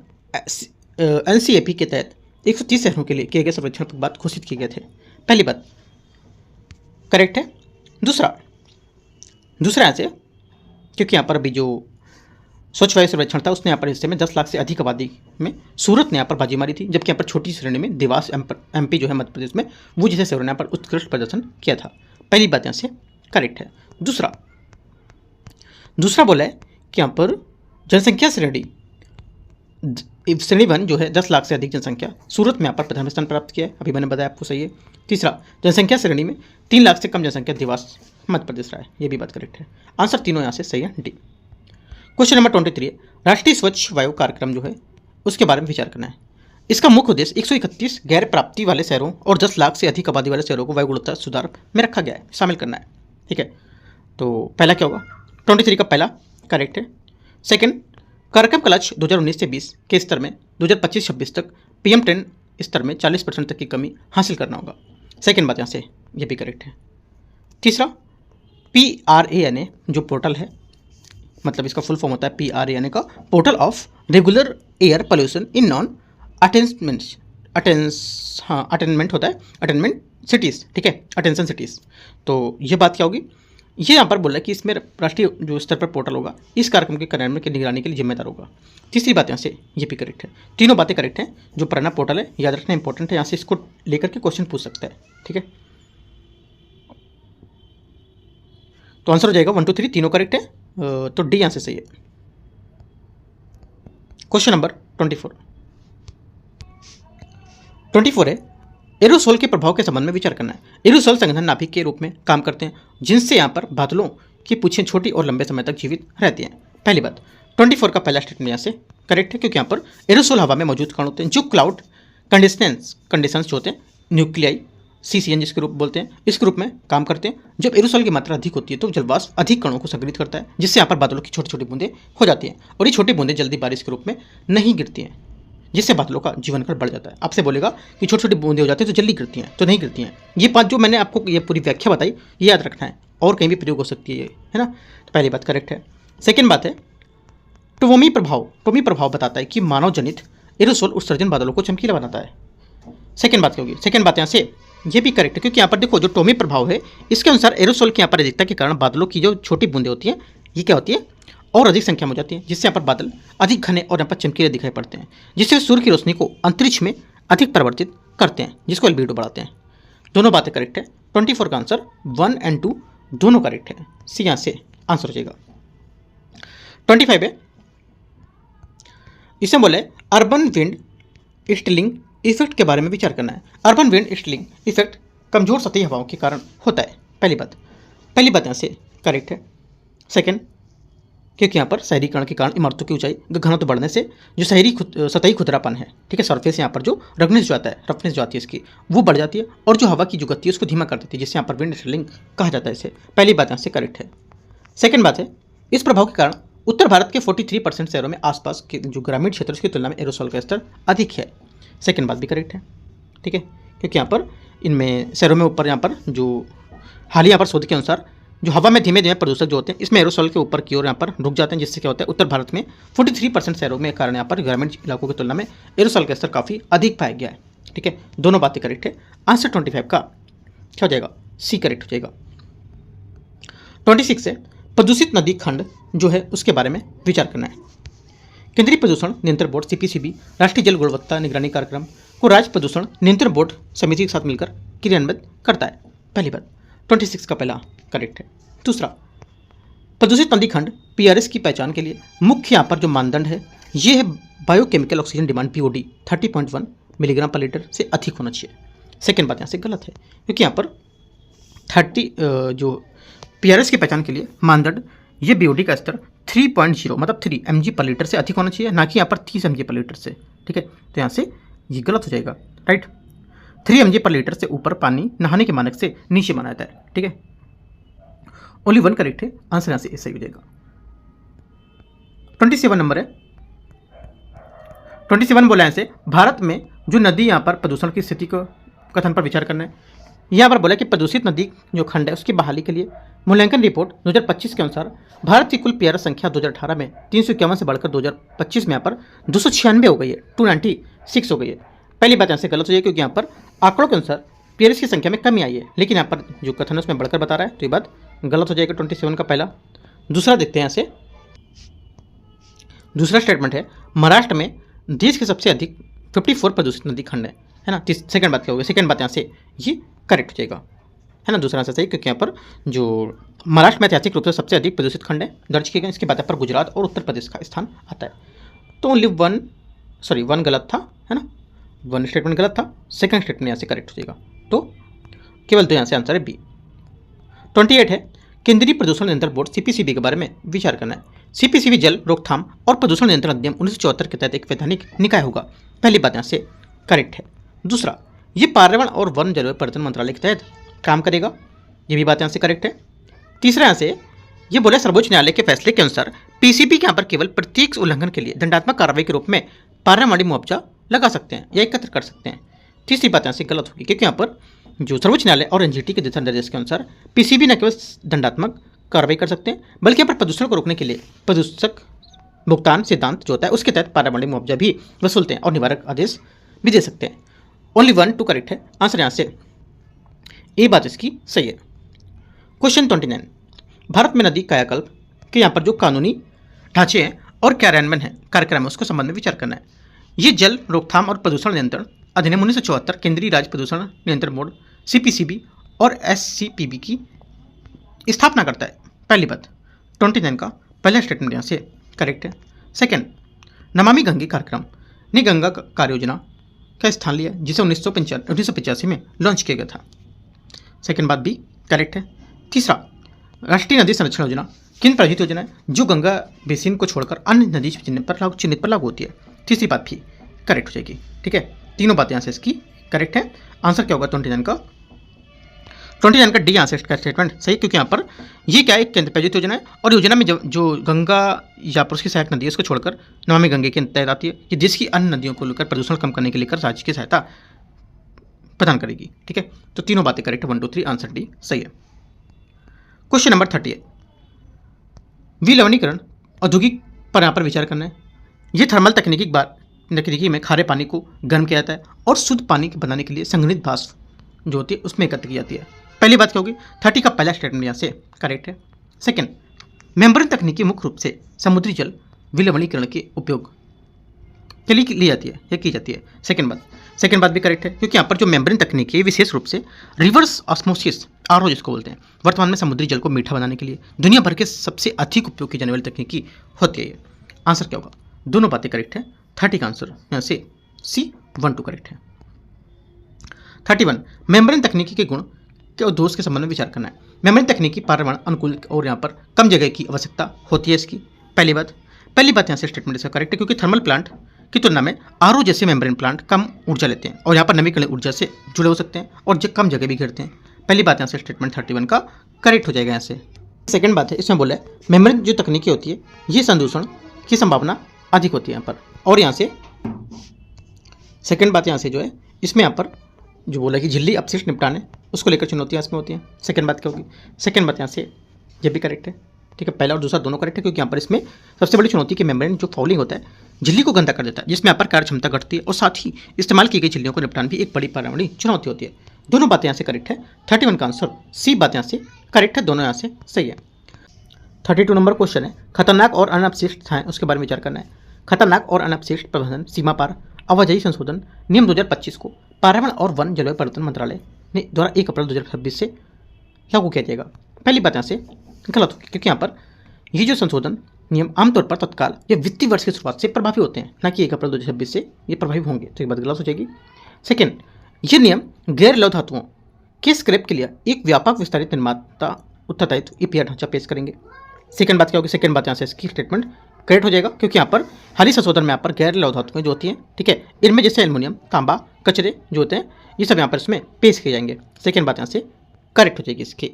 NCAP के तहत 130 शहरों के लिए किए गए सर्वेक्षण के बाद घोषित किए गए थे। पहली बात करेक्ट है। दूसरा यहाँ से क्योंकि यहाँ पर अभी जो स्वच्छ वायु सर्वेक्षण था उसने यहाँ पर हिस्से में 10 लाख से अधिक आबादी में सूरत ने यहाँ पर बाजी मारी थी, जबकि यहाँ पर छोटी श्रेणी में देवास MP जो है मध्य प्रदेश में वो जैसे शहरों ने यहाँ पर उत्कृष्ट प्रदर्शन किया था। पहली बात यहाँ से करेक्ट है। दूसरा बोला है कि यहाँ पर जनसंख्या श्रेणी 1 जो है 10 लाख से अधिक जनसंख्या सूरत में यहाँ पर प्रथम स्थान प्राप्त किया है, अभी मैंने बताया आपको सही है। तीसरा जनसंख्या श्रेणी में 3 लाख से कम जनसंख्या देवास मध्य प्रदेश रहा है, ये भी बात करेक्ट है। आंसर तीनों यहाँ से सही है, डी। क्वेश्चन नंबर 23 राष्ट्रीय स्वच्छ वायु कार्यक्रम जो है उसके बारे में विचार करना है। इसका मुख्य उद्देश्य 131 गैर प्राप्ति वाले शहरों और 10 लाख से अधिक आबादी वाले शहरों को वायु गुणवत्ता सुधार में रखा गया है, शामिल करना है। ठीक है, तो पहला क्या होगा, 23 का पहला करेक्ट है। सेकंड कार्यक्रम का लक्ष्य 2019 से 20 के स्तर में 2025-26 तक PM10 स्तर में 40% तक की कमी हासिल करना होगा। सेकेंड बात यहाँ से ये भी करेक्ट है। तीसरा, PRANA जो पोर्टल है, मतलब इसका फुल फॉर्म होता है PRANA का, portal of regular air pollution in non attainment होता है, अटेनमेंट सिटीज़, ठीक है, अटेंशन सिटीज़। तो ये बात क्या होगी, ये यहाँ पर बोल रहा है कि इसमें राष्ट्रीय जो स्तर पर पोर्टल होगा इस कार्यक्रम के कार्यान्वयन की निगरानी के लिए जिम्मेदार होगा। तीसरी बात यहाँ से ये भी करेक्ट है। तीनों बातें करेक्ट हैं। जो पुराना पोर्टल है याद रखना इंपॉर्टेंट है, यहाँ से इसको लेकर के क्वेश्चन पूछ सकता है, ठीक है। तो आंसर हो जाएगा 1 2 3 तीनों करेक्ट है, तो डी यहाँ से सही है। क्वेश्चन नंबर 24 है, एरोसोल के प्रभाव के संबंध में विचार करना है। एरोसोल संघनन नाभिक के रूप में काम करते हैं जिनसे यहाँ पर बादलों की पूछें छोटी और लंबे समय तक जीवित रहती हैं। पहली बात, 24 का पहला स्टेटमेंट यहाँ से करेक्ट है, क्योंकि यहाँ पर एरोसोल हवा में मौजूद कण होते हैं जो क्लाउड कंडीशंस जो होते हैं, न्यूक्लियाई CCN जिसके रूप बोलते हैं, इस ग्रुप में काम करते हैं। जब एरोसोल की मात्रा अधिक होती है तो जलवाष्प अधिक कणों को संग्रहित करता है, जिससे यहाँ पर बादलों की छोटी छोटी बूंदें हो जाती हैं, और ये छोटी बूंदें जल्दी बारिश के रूप में नहीं गिरती हैं, जिससे बादलों का जीवन काल बढ़ जाता है। आपसे बोलेगा कि छोटी छोटी बूंदें हो जाती हैं तो जल्दी गिरती हैं, तो नहीं गिरती हैं। ये बात जो मैंने आपको ये पूरी व्याख्या बताई ये याद रखना है, और कहीं भी प्रयोग हो सकती है ना। तो पहली बात करेक्ट है। सेकेंड बात है, टोमी प्रभाव बताता है कि मानव जनित एरोसोल उत्सर्जन बादलों को चमकीला बनाता है। सेकेंड बात क्या होगी, सेकेंड बात यहाँ से ये भी करेक्ट है, क्योंकि यहाँ पर देखो जो टोमी प्रभाव है इसके अनुसार एरोसोल की यहाँ पर अधिकता के कारण बादलों की जो छोटी बूंदें होती हैं ये क्या होती है, और अधिक संख्या में हो जाती है, जिससे यहाँ पर बादल अधिक घने और यहाँ पर चमकीले दिखाई पड़ते हैं, जिससे सूर्य की रोशनी को अंतरिक्ष में अधिक परिवर्तित करते हैं, जिसको एल्बिडो बढ़ाते हैं। दोनों बातें करेक्ट है। 24 का आंसर 1 और 2 दोनों करेक्ट है, सी यहाँ से आंसर हो जाएगा। 25 है, इसमें बोले अर्बन विंड स्टिलिंग इफेक्ट के बारे में विचार करना है। अर्बन विंड स्टिलिंग इफेक्ट कमजोर सतही हवाओं के कारण होता है। पहली बात यहाँ से करेक्ट है। सेकंड, क्योंकि यहाँ पर शहरीकरण के कारण इमारतों की ऊंचाई घनत्व बढ़ने से जो सतही खुदरापन है, ठीक है, सरफेस यहाँ पर जो रफनेस जो आती है इसकी वो बढ़ जाती है, और जो हवा की जो गति है उसको धीमा कर देती है, जिससे यहाँ पर विंड स्टिलिंग कहा जाता है इसे। पहली बात यहाँ से करेक्ट है। सेकंड बात है, इस प्रभाव के कारण उत्तर भारत के 43% शहरों में आसपास के जो ग्रामीण क्षेत्र उसकी तुलना में एरोसोल का स्तर अधिक है। सेकंड बात भी करेक्ट है, ठीक है, क्योंकि यहाँ पर इनमें शहरों में ऊपर यहाँ पर जो हालिया यहाँ पर शोध के अनुसार जो हवा में धीमे धीमे प्रदूषक जो होते हैं इसमें एरोसोल के ऊपर की ओर यहाँ पर रुक जाते हैं, जिससे क्या होता है उत्तर भारत में 43% शहरों में कारण यहाँ पर ग्रामीण इलाकों की तुलना में एरोसोल का स्तर काफ़ी अधिक पाया गया है, ठीक है। दोनों बातें करेक्ट है। आंसर 25 का क्या हो जाएगा, सी करेक्ट हो जाएगा। 26 है, प्रदूषित नदी खंड जो है उसके बारे में विचार करना है। केंद्रीय प्रदूषण नियंत्रण बोर्ड CPCB राष्ट्रीय जल गुणवत्ता निगरानी कार्यक्रम को राज्य प्रदूषण नियंत्रण बोर्ड समिति के साथ मिलकर क्रियान्वित करता है। पहली बात 26 का पहला करेक्ट है। दूसरा, प्रदूषित नदी खंड PRS की पहचान के लिए मुख्य यहाँ पर जो मानदंड है ये है biochemical oxygen demand BOD 30.1 milligram पर लीटर से अधिक होना चाहिए। सेकेंड बात यहाँ से गलत है, क्योंकि यहाँ पर 30 जो PRS की पहचान के लिए मानदंड ये BOD का स्तर 3.0 मतलब 3 mg पर लीटर से अधिक होना चाहिए, ना कि यहाँ पर 30 mg पर लीटर से, ठीक है। तो यहाँ से ये गलत हो जाएगा, राइट। 3 mg पर लीटर से ऊपर पानी नहाने के मानक से नीचे माना जाता है, ठीक है। ओनली 1 करेक्ट है, आंसर यहाँ से सही हो जाएगा। 27 नंबर है। 27 बोला से भारत में जो नदी यहाँ पर प्रदूषण की स्थिति को कथन पर विचार करना है। यहाँ पर बोला कि प्रदूषित नदी जो खंड है उसकी बहाली के लिए मूल्यांकन रिपोर्ट 2025 के अनुसार भारत की कुल PRS संख्या 2018 में 351 से बढ़कर 2025 में यहाँ पर 296 हो गई है, 296 हो गई है। पहली बात यहाँ से गलत हो जाएगी, क्योंकि यहाँ पर आंकड़ों के अनुसार PRS की संख्या में कमी आई है, लेकिन यहाँ पर जो कथन है उसमें बढ़कर बता रहा है, तो ये बात गलत हो जाएगा 27 का पहला। दूसरा देखते हैं यहाँ से, दूसरा स्टेटमेंट है महाराष्ट्र में देश के सबसे अधिक 54 प्रदूषित नदी खंड है ना। सेकंड बात क्या होगी, सेकंड बात यहाँ से ये करेक्ट हो जाएगा, है ना। दूसरा आंसर सही, क्योंकि यहाँ पर जो महाराष्ट्र में ऐतिहासिक रूप से सबसे अधिक प्रदूषित खंड है दर्ज किए गए, इसके बाद पर गुजरात और उत्तर प्रदेश का स्थान आता है। तो ओनली 1 गलत था, है ना, 1 स्टेटमेंट गलत था, सेकंड स्टेटमेंट यहाँ से करेक्ट हो जाएगा। तो केवल तो यहाँ से आंसर है बी। 28 है, केंद्रीय प्रदूषण नियंत्रण बोर्ड CPCB के बारे में विचार करना है। CPCB जल रोकथाम और प्रदूषण नियंत्रण अधिनियम 1974 के तहत एक वैधानिक निकाय होगा। पहली बात यहाँ से करेक्ट है। दूसरा, ये पर्यावरण और वन जलवायु परिवर्तन मंत्रालय के तहत काम करेगा, ये भी बात यहाँ से करेक्ट है। तीसरा यहाँ से ये बोले सर्वोच्च न्यायालय के फैसले के अनुसार पीसीबी के यहाँ पर केवल प्रत्येक उल्लंघन के लिए दंडात्मक कार्रवाई के रूप में पार्यावाड़ी मुआवजा लगा सकते हैं या एकत्र कर सकते हैं। तीसरी बात यहाँ से गलत होगी, क्योंकि यहाँ पर जो सर्वोच्च न्यायालय और एनजीटी के दिशा निर्देश के अनुसार पीसीबी न केवल दंडात्मक कार्रवाई कर सकते हैं, बल्कि यहाँ पर प्रदूषण को रोकने के लिए प्रदूषक भुगतान सिद्धांत जो होता है उसके तहत पार्यावाड़ी मुआवजा भी वसूलते हैं और निवारक आदेश भी दे सकते हैं। ओनली 1 2 करेक्ट है आंसर यहाँ से ए बात इसकी सही है। क्वेश्चन 29, भारत में नदी कायाकल्प के यहाँ पर जो कानूनी ढांचे हैं और कार्यान्वयन है कार्यक्रम है उसको संबंध में विचार करना है। ये जल रोकथाम और प्रदूषण नियंत्रण अधिनियम 1974 केंद्रीय राज्य प्रदूषण नियंत्रण बोर्ड सीपीसीबी और एससीपीबी की स्थापना करता है। पहली बात 29 का पहला स्टेटमेंट यहाँ से करेक्ट है। सेकंड, नमामि गंगे कार्यक्रम ने गंगा कार्य योजना का स्थान लिया जिसे 1985 में लॉन्च किया गया था। सेकंड बात भी करेक्ट है। तीसरा, राष्ट्रीय नदी संरक्षण योजना किन प्रायोजित योजना है जो गंगा बेसिन को छोड़कर अन्य नदी चिन्हित पर लागू होती है। तीसरी बात भी करेक्ट हो जाएगी। ठीक है, तीनों बातें यहाँ से इसकी करेक्ट है। आंसर क्या होगा 29 का डी आंसर का स्टेटमेंट सही, क्योंकि यहाँ पर ये क्या है, केंद्र प्रायोजित योजना है और योजना में जो गंगा या पर उसकी सहायक नदी है उसको छोड़कर नमामि गंगे के तहत आती है। ये देश की अन्य नदियों को लेकर प्रदूषण कम करने के लिए राज्य की सहायता प्रदान करेगी। ठीक है, तो तीनों बातें करेक्ट है, 1 2 3 आंसर डी सही है। क्वेश्चन नंबर 30 है, विलवणीकरण औद्योगिक पर यहाँ पर विचार करना है। ये थर्मल तकनीकी में खारे पानी को गर्म किया जाता है और शुद्ध पानी बनाने के लिए संघनित भाप जो होती है उसमें एकत्र की जाती है। पहली बात क्या होगी, 30 का पहला स्टेटमेंट यहाँ से करेक्ट है। सेकंड, मेम्ब्रेन तकनीकी मुख्य रूप से समुद्री जल विलवणीकरण के उपयोग के लिए ली जाती है या की जाती है। सेकंड बात भी करेक्ट है, क्योंकि यहाँ पर जो मेम्ब्रेन तकनीक है विशेष रूप से रिवर्स ऑस्मोसिस आरओ जिसको बोलते हैं, वर्तमान में समुद्री जल को मीठा बनाने के लिए दुनिया भर के सबसे अधिक उपयोग की जाने वाली तकनीकी होती है। आंसर क्या होगा, दोनों बातें करेक्ट है। 30 का आंसर यहाँ से सी 1 2 करेक्ट है। 31, मेम्ब्रेन तकनीकी के गुण के दोष के संबंध में विचार करना है। मेम्ब्रेन तकनीकी पर्यावरण अनुकूल और यहाँ पर कम जगह की आवश्यकता होती है इसकी। पहली बात यहाँ से स्टेटमेंट इसका करेक्ट है, क्योंकि थर्मल प्लांट की तुलना में आरओ जैसे मेम्ब्रेन प्लांट कम ऊर्जा लेते हैं और यहाँ पर नवीकरणीय ऊर्जा से जुड़े हो सकते हैं और कम जगह भी घेरते हैं। पहली बात यहाँ से स्टेटमेंट 31 का करेक्ट हो जाएगा यहाँ से। सेकंड बात है, इसमें बोला है मेम्ब्रेन जो तकनीकी होती है ये संदूषण की संभावना अधिक होती है यहाँ पर, और यहाँ से सेकंड बात यहाँ से जो है इसमें यहाँ पर जो बोला कि झिल्ली अपशिष्ट निपटाने उसको लेकर चुनौतियाँ इसमें होती हैं। सेकंड बात क्या होगी, सेकंड बात यहाँ से ये भी करेक्ट है। ठीक है, पहला और दूसरा दोनों करेक्ट है, क्योंकि यहाँ पर इसमें सबसे बड़ी चुनौती की मेम्ब्रेन जो फाउलिंग होता है झिल्ली को गंदा कर देता है, जिसमें यहाँ पर कार्य क्षमता घटती है और साथ ही इस्तेमाल की गई झिल्लियों को निपटान भी एक बड़ी पर्यावरणीय चुनौती होती है। दोनों बातें यहाँ से करेक्ट है। 31 का आंसर सी बात यहाँ से करेक्ट है, दोनों यहाँ से सही है। 32 नंबर क्वेश्चन है, खतरनाक और अनअपशिष्ट हैं उसके बारे में विचार करना है। खतरनाक और अनअपशिष्ट प्रबंधन सीमा पार आवाजाही संशोधन नियम 2025 को पर्यावरण और वन जलवायु परिवर्तन मंत्रालय ने द्वारा 1 अप्रैल 2026 से लागू किया जाएगा। पहली बात यहाँ से गलत होगी, क्योंकि यहाँ पर ये जो संशोधन नियम आमतौर पर तत्काल या वित्तीय वर्ष की शुरुआत से प्रभावी होते हैं, ना कि 1 अप्रैल 2026 से ये प्रभावी होंगे, तो ये बात गलत हो जाएगी। सेकेंड, ये नियम गैर लौह धातुओं के स्क्रैप के लिए एक व्यापक विस्तारित निर्माता उत्तरदायित्व ईपीआर ढांचा पेश करेंगे। सेकंड बात क्या होगी, सेकंड बात यहाँ से इसकी स्टेटमेंट करेक्ट हो जाएगा, क्योंकि यहाँ पर हाल ही संशोधन में यहाँ पर गैर लौह धातुएं जो होती हैं, ठीक है, इनमें जैसे एल्युमिनियम, तांबा, कचरे जो होते हैं ये सब यहाँ पर इसमें पेश किए जाएंगे। सेकंड बात यहाँ से करेक्ट हो जाएगी इसकी।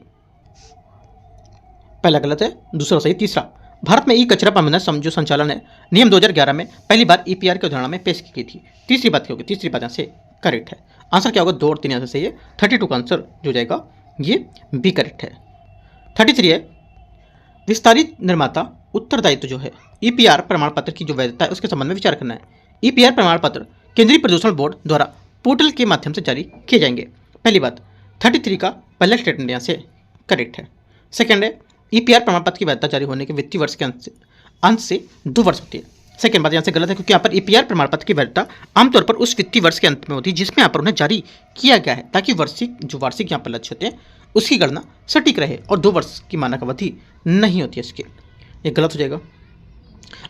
पहला गलत है, दूसरा सही। तीसरा, भारत में ई कचरा प्रबंधन जो संचालन है नियम 2011 में पहली बार ईपीआर की अवधारणा में पेश की गई थी। तीसरी बात क्या होगी, तीसरी बात यहाँ से करेक्ट है। आंसर क्या होगा, 2 और 3 यहाँ से सही है। 32 का आंसर जो जाएगा ये बी करेक्ट है। 33 है, विस्तारित निर्माता उत्तरदायित्व जो है ईपीआर प्रमाण पत्र की जो वैधता है उसके संबंध में विचार करना है। ईपीआर प्रमाण पत्र केंद्रीय प्रदूषण बोर्ड द्वारा पोर्टल के माध्यम से जारी किए जाएंगे। पहली बात 33 का पहला स्टेटमेंट यहाँ से करेक्ट है। सेकंड है, ईपीआर प्रमाण पत्र की वैधता जारी होने के वित्तीय वर्ष के अंत से 2 वर्ष होती है। सेकंड बात यहाँ से गलत है, क्योंकि यहाँ पर ईपीआर प्रमाण पत्र की वैधता आमतौर पर उस वित्तीय वर्ष के अंत में होती है जिसमें यहाँ पर उन्हें जारी किया गया है, ताकि वार्षिक यहाँ पर लक्ष्य होते हैं उसकी गणना सटीक रहे और 2 वर्ष की मानक अवधि नहीं होती है इसके। ये गलत हो जाएगा।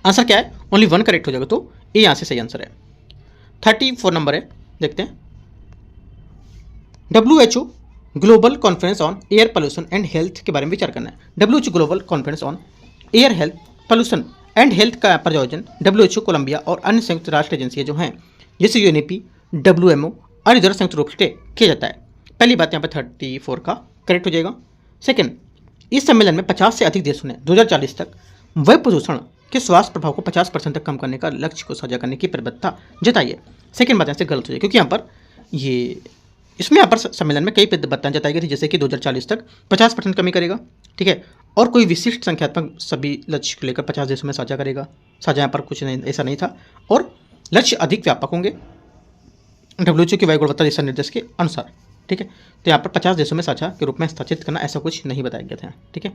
आंसर क्या है, ओनली 1 करेक्ट हो जाएगा, तो ये यहाँ से सही आंसर है। 34 नंबर है, देखते हैं। WHO global conference on air pollution and health के बारे में विचार करना है। WHO global conference on air health pollution and health का प्रायोजन WHO, कोलंबिया और अन्य संयुक्त राष्ट्र एजेंसियां जो हैं जैसे UNEP, WMO और इधर संयुक्त रूप से किया जाता है। पहली बात यहाँ पर 34 का करेक्ट हो जाएगा। सेकंड, इस सम्मेलन में 50 से अधिक देशों ने 2040 तक वायु प्रदूषण के स्वास्थ्य प्रभाव को 50% तक कम करने का लक्ष्य को साझा करने की प्रतिबद्धता जताई है। सेकेंड बात यहाँ से गलत हो जाए, क्योंकि यहाँ पर ये इसमें यहाँ पर सम्मेलन में कई प्रतिबद्धताएं जताई गई थी, जैसे कि 2040 तक 50% कमी करेगा, ठीक है, और कोई विशिष्ट संख्यात्मक सभी लक्ष्य को लेकर 50 देशों में साझा करेगा। साझा यहाँ पर कुछ नहीं, ऐसा नहीं था, और लक्ष्य अधिक व्यापक होंगे WHO की वायु गुणवत्ता दिशा निर्देश के अनुसार, ठीक है। तो यहाँ पर 50 देशों में साझा के रूप में स्थापित करना, ऐसा कुछ नहीं बताया गया था, ठीक है,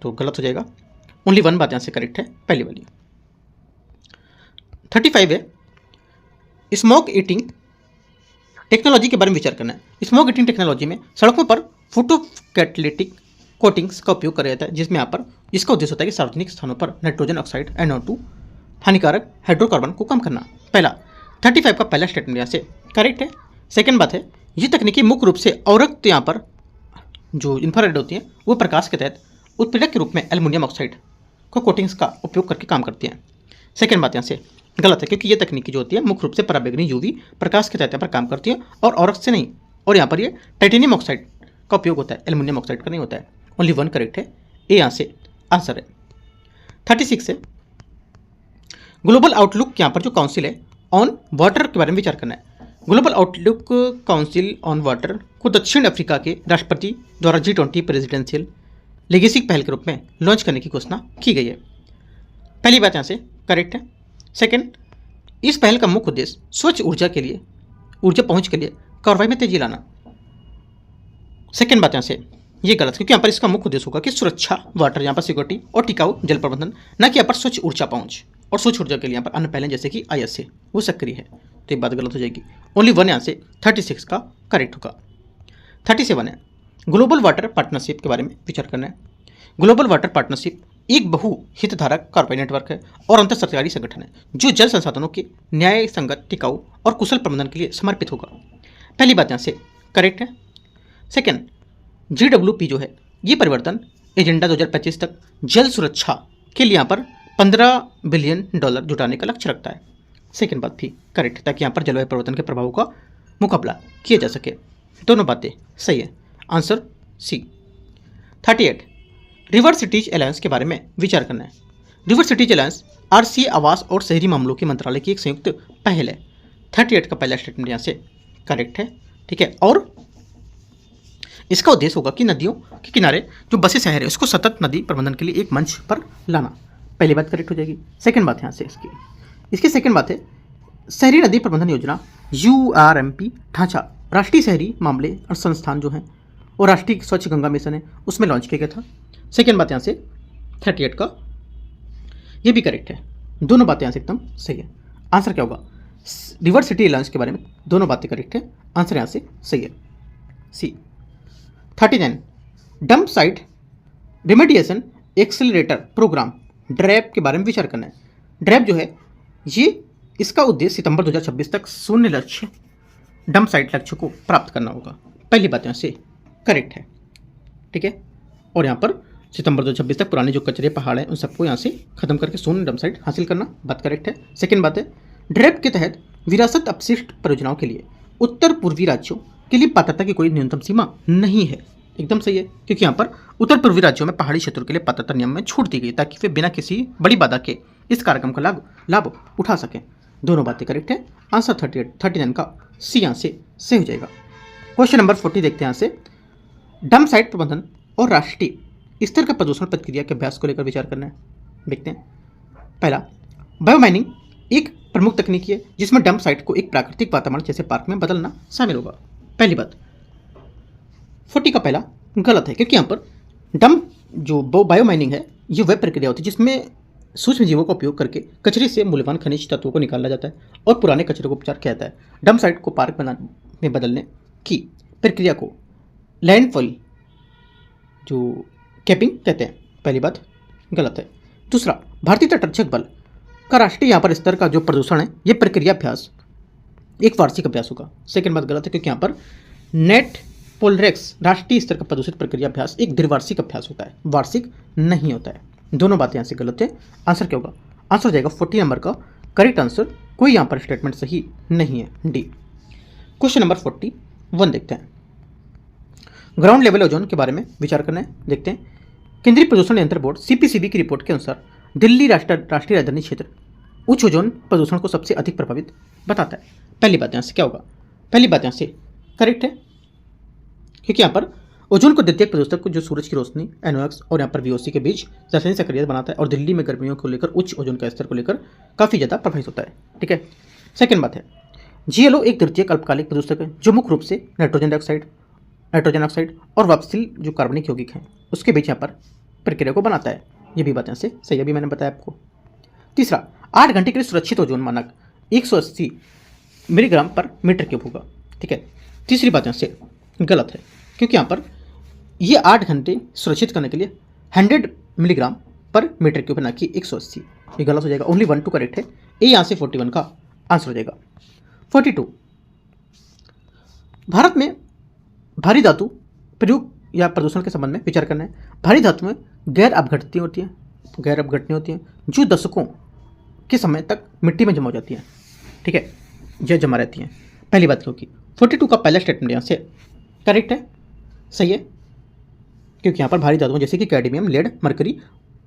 तो गलत हो जाएगा। ओनली वन बात यहाँ से करेक्ट है, पहली वाली। 35 है स्मोक ईटिंग टेक्नोलॉजी के बारे में विचार करना है। स्मोक ईटिंग टेक्नोलॉजी में सड़कों पर फोटोकैटालिटिक कोटिंग्स का उपयोग किया जाता है, जिसमें यहाँ पर इसका उद्देश्य होता है कि सार्वजनिक स्थानों पर नाइट्रोजन ऑक्साइड NO2 हानिकारक हाइड्रोकार्बन को कम करना। पहला 35 का पहला स्टेटमेंट यहाँ से करेक्ट है। सेकेंड बात है, ये तकनीकी मुख्य रूप से अवरक्त यहाँ पर जो इंफ्रारेड होती हैं वो प्रकाश के तहत उत्प्रेरक के रूप में एल्युमिनियम ऑक्साइड को कोटिंग्स का उपयोग करके काम करती हैं। सेकेंड बात यहाँ से गलत है, क्योंकि ये तकनीकी जो होती है मुख्य रूप से पराबैंगनी UV प्रकाश के तहत यहाँ पर काम करती है और अवरक्त से नहीं, और यहाँ पर ये टाइटेनियम ऑक्साइड का उपयोग होता है, एल्युमिनियम ऑक्साइड का नहीं होता है। ओनली वन करेक्ट है, ए यहाँ से आंसर है। 36 है ग्लोबल आउटलुक यहाँ पर जो काउंसिल है ऑन वाटर के बारे में विचार करना है। Global outlook council on water को दक्षिण अफ्रीका के राष्ट्रपति द्वारा G20 प्रेसिडेंशियल लेगेसी पहल के रूप में लॉन्च करने की घोषणा की गई है। पहली बात यहाँ से करेक्ट है। सेकंड, इस पहल का मुख्य उद्देश्य स्वच्छ ऊर्जा के लिए ऊर्जा पहुंच के लिए कार्रवाई में तेजी लाना। सेकंड बात यहाँ से ये गलत, क्योंकि यहाँ पर इसका मुख्य उद्देश्य होगा कि सुरक्षा, वाटर यहाँ पर सिक्योरिटी और टिकाऊ जल प्रबंधन, न कि यहाँ पर स्वच्छ ऊर्जा पहुंच, और स्वच्छ ऊर्जा के लिए यहाँ पर अन्य पहले जैसे कि ISA वो सक्रिय है, तो ये बात गलत हो जाएगी। ओनली वन यहाँ से 36 का करेक्ट होगा। 37 है ग्लोबल वाटर पार्टनरशिप के बारे में विचार करना है। ग्लोबल वाटर पार्टनरशिप एक बहु हितधारक कार्रवाई नेटवर्क है और अंतर सरकारी संगठन है जो जल संसाधनों के न्याय संगत, टिकाऊ और कुशल प्रबंधन के लिए समर्पित होगा। पहली बात यहाँ से करेक्ट है। सेकेंड, GWP जो है ये परिवर्तन एजेंडा 2025 तक जल सुरक्षा के लिए यहाँ पर $15 बिलियन जुटाने का लक्ष्य रखता है। सेकेंड बात भी करेक्ट, ताकि यहाँ पर जलवायु परिवर्तन के प्रभावों का मुकाबला किया जा सके। दोनों बातें सही है, answer C। 38 river cities alliance के बारे में विचार करना है। रिवर सिटीज अलायंस RCA आवास और शहरी मामलों के मंत्रालय की एक संयुक्त पहल है। 38 का पहला स्टेटमेंट यहाँ से करेक्ट है, ठीक है, और इसका उद्देश्य होगा कि नदियों के किनारे जो बसे शहर है उसको सतत नदी प्रबंधन के लिए एक मंच पर लाना। पहली बात करेक्ट हो जाएगी। सेकंड बात यहाँ से इसकी सेकंड बात है शहरी नदी प्रबंधन योजना URMP ढांचा राष्ट्रीय शहरी मामले और संस्थान जो हैं और राष्ट्रीय स्वच्छ गंगा मिशन है उसमें लॉन्च किया गया था। सेकेंड बात यहाँ से 38 का ये भी करेक्ट है। दोनों बातें यहाँ से एकदम सही है। आंसर क्या होगा? रिवर सिटी अलायंस के बारे में दोनों बातें करेक्ट है। आंसर यहाँ से सही है, C। 39 dump site remediation accelerator programme DRAP के बारे में विचार करना है। ड्रैप जो है ये इसका उद्देश्य सितंबर 2026 तक शून्य लक्ष्य डंप साइट लक्ष्य को प्राप्त करना होगा। पहली बात यहाँ से करेक्ट है, ठीक है, और यहाँ पर सितंबर 2026 तक पुराने जो कचरे पहाड़ हैं उन सबको यहाँ से खत्म करके शून्य डंप साइट हासिल करना, बात करेक्ट है। सेकेंड बात है ड्रैप के तहत विरासत अपशिष्ट परियोजनाओं के लिए उत्तर पूर्वी राज्यों के लिए पात्रता की कोई न्यूनतम सीमा नहीं है। एकदम सही है, क्योंकि यहाँ पर उत्तर पूर्वी राज्यों में पहाड़ी क्षेत्रों के लिए पात्रता नियम में छूट दी गई ताकि वे बिना किसी बड़ी बाधा के इस कार्यक्रम का लाभ उठा सकें। दोनों बातें करेक्ट है। आंसर 39 का C यहाँ से सही हो जाएगा। क्वेश्चन नंबर 40 देखते हैं यहाँ से डंप साइट प्रबंधन और राष्ट्रीय स्तर का प्रदूषण प्रतिक्रिया के अभ्यास को लेकर विचार करना है। देखते हैं। पहला, बायोमाइनिंग एक प्रमुख तकनीक है जिसमें डंप साइट को एक प्राकृतिक वातावरण जैसे पार्क में बदलना शामिल होगा। पहली बात 40 का पहला गलत है, क्योंकि यहाँ पर डंप जो बायोमाइनिंग है ये वह प्रक्रिया होती है जिसमें सूक्ष्म जीवों का उपयोग करके कचरे से मूल्यवान खनिज तत्वों को निकाला जाता है और पुराने कचरे को उपचार किया जाता है। डंप साइट को पार्क में बदलने की प्रक्रिया को लैंडफॉल जो कैपिंग कहते हैं। पहली बात गलत है। दूसरा, भारतीय तटरक्षक बल का राष्ट्रीय यहाँ पर स्तर का जो प्रदूषण है ये प्रक्रिया अभ्यास एक वार्षिक अभ्यास होगा। सेकेंड बात गलत है, क्योंकि यहाँ पर नेट पोलरेक्स राष्ट्रीय स्तर का प्रदूषित प्रक्रिया अभ्यास एक द्विवार्षिक अभ्यास होता है, वार्षिक नहीं होता है। दोनों बातें यहाँ से गलत है। आंसर क्या होगा? आंसर हो जाएगा 40 नंबर का करेक्ट आंसर। कोई यहाँ पर स्टेटमेंट सही नहीं है, D। क्वेश्चन नंबर 41 देखते हैं। ग्राउंड लेवल ओजोन के बारे में विचार करना है। देखते हैं। केंद्रीय प्रदूषण नियंत्रण बोर्ड CPCB की रिपोर्ट के अनुसार दिल्ली राष्ट्रीय राजधानी क्षेत्र उच्च ओजोन प्रदूषण को सबसे अधिक प्रभावित बताता है। पहली बात यहाँ से क्या होगा, पहली बात यहाँ से करेक्ट है, क्योंकि यहाँ पर ओजोन को द्वितीयक प्रदूषक को जो सूरज की रोशनी NOx और यहाँ पर VOC के बीच रासायनिक सक्रियता बनाता है और दिल्ली में गर्मियों को लेकर उच्च ओजोन का स्तर को लेकर काफ़ी ज़्यादा प्रभावित होता है। ठीक है, सेकेंड बात है GLO एक द्वितीयक अल्पकालिक प्रदूषक है जो मुख्य रूप से नाइट्रोजन ऑक्साइड और वापसील जो कार्बनिक यौगिक हैं उसके बीच यहाँ पर प्रक्रिया को बनाता है। ये भी बात यहाँ से सही अभी मैंने बताया आपको। तीसरा, 8 घंटे के लिए सुरक्षित ओजोन मानक 180 मिलीग्राम पर मीटर क्यूब होगा। ठीक है, तीसरी बात यहाँ से गलत है, क्योंकि यहाँ पर ये 8 घंटे सुरक्षित करने के लिए 100 मिलीग्राम पर मीटर क्यूब ना कि 180, ये गलत हो जाएगा। ओनली 1 2 करेक्ट है, ये यहाँ से 41 का आंसर हो जाएगा। 42, भारत में भारी धातु प्रयोग या प्रदूषण के संबंध में विचार करना है। भारी धातु में गैर अपघटनी होती हैं जो दशकों के समय तक मिट्टी में जमा हो जाती हैं। ठीक है, जो जमा रहती हैं। पहली बात क्योंकि 42 का पहला स्टेटमेंट यहाँ से करेक्ट है, सही है, क्योंकि यहाँ पर भारी धातुओं जैसे कि कैडमियम, लेड, मरकरी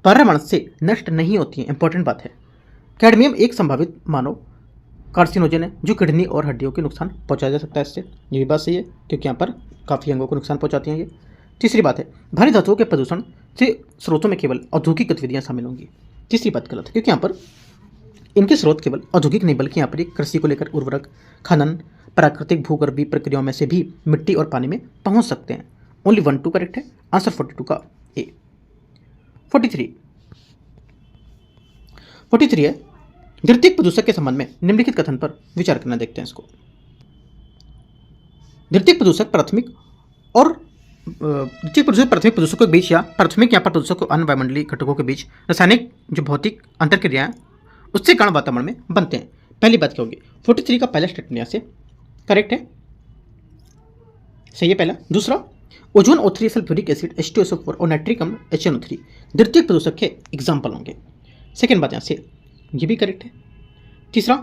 पर्यावरण से नष्ट नहीं होती हैं। इंपॉर्टेंट बात है, कैडमियम एक संभावित मानव कार्सिनोजन है जो किडनी और हड्डियों को नुकसान पहुंचाया जा सकता है इससे। ये भी बात सही है, क्योंकि यहाँ पर काफ़ी अंगों को नुकसान पहुंचाती हैं ये। तीसरी बात है, भारी धातुओं के प्रदूषण से स्रोतों में केवल औद्योगिक गतिविधियाँ शामिल होंगी। तीसरी बात गलत है, क्योंकि यहाँ पर इनके स्रोत केवल औद्योगिक नहीं बल्कि यहाँ पर एक कृषि को लेकर उर्वरक, खनन, प्राकृतिक भूगर्भीय प्रक्रियाओं में से भी मिट्टी और पानी में पहुँच सकते हैं। ओनली 1 2 करेक्ट है, आंसर 42 का ए। 43 है, द्वितीयक प्रदूषक के संबंध में निम्नलिखित कथन पर विचार करना। देखते हैं इसको। द्वितीयक प्रदूषक प्राथमिक प्रदूषकों के बीच या प्राथमिक यहाँ पर प्रदूषक अन्य वायुमंडलीय घटकों के बीच रासायनिक जो भौतिक अंतरक्रियाएं उसके कारण वातावरण में बनते हैं। पहली बात क्या होगी, 43 का पहला स्टेटमेंट यहाँ से करेक्ट है, सही है पहला। दूसरा, ozone O3 sulphuric acid H2SO4 और नाइट्रिक अम्ल HNO3 द्वितीयक प्रदूषक के एग्जाम्पल होंगे। सेकेंड बात यहाँ से ये भी करेक्ट है। तीसरा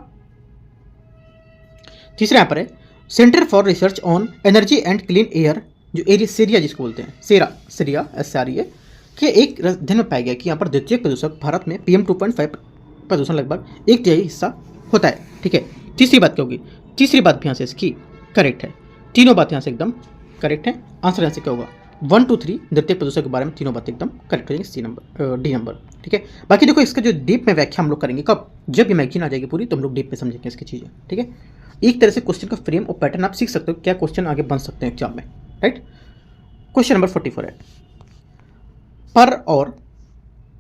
यहाँ पर है centre for research on energy and clean air जो सेरिया जिसको बोलते हैं सेरिया SREA के एक अध्ययन में पाया गया कि यहाँ पर द्वितीयक प्रदूषक भारत में PM 2.5 प्रदूषण लगभग 1/3 हिस्सा होता है। ठीक है, तीसरी बात क्या होगी, तीसरी बात भी यहाँ से इसकी करेक्ट है। तीनों बात यहाँ से एकदम करेक्ट है, आंसर यहाँ से क्या होगा 1 2 3 द्वितीयक प्रदूषक के बारे में तीनों बातें एकदम करेक्ट हो जाएंगी। D number. ठीक है, बाकी देखो इसका जो डीप में व्याख्या हम लोग करेंगे कब, जब ये मैगजीन आ जाएगी पूरी तो हम लोग डीप में समझेंगे इसकी चीज़ें। ठीक है, एक तरह से क्वेश्चन का फ्रेम और पैटर्न आप सीख सकते हो, क्या क्वेश्चन आगे बन सकते हैं एग्जाम में। राइट, क्वेश्चन नंबर 44 है, पर और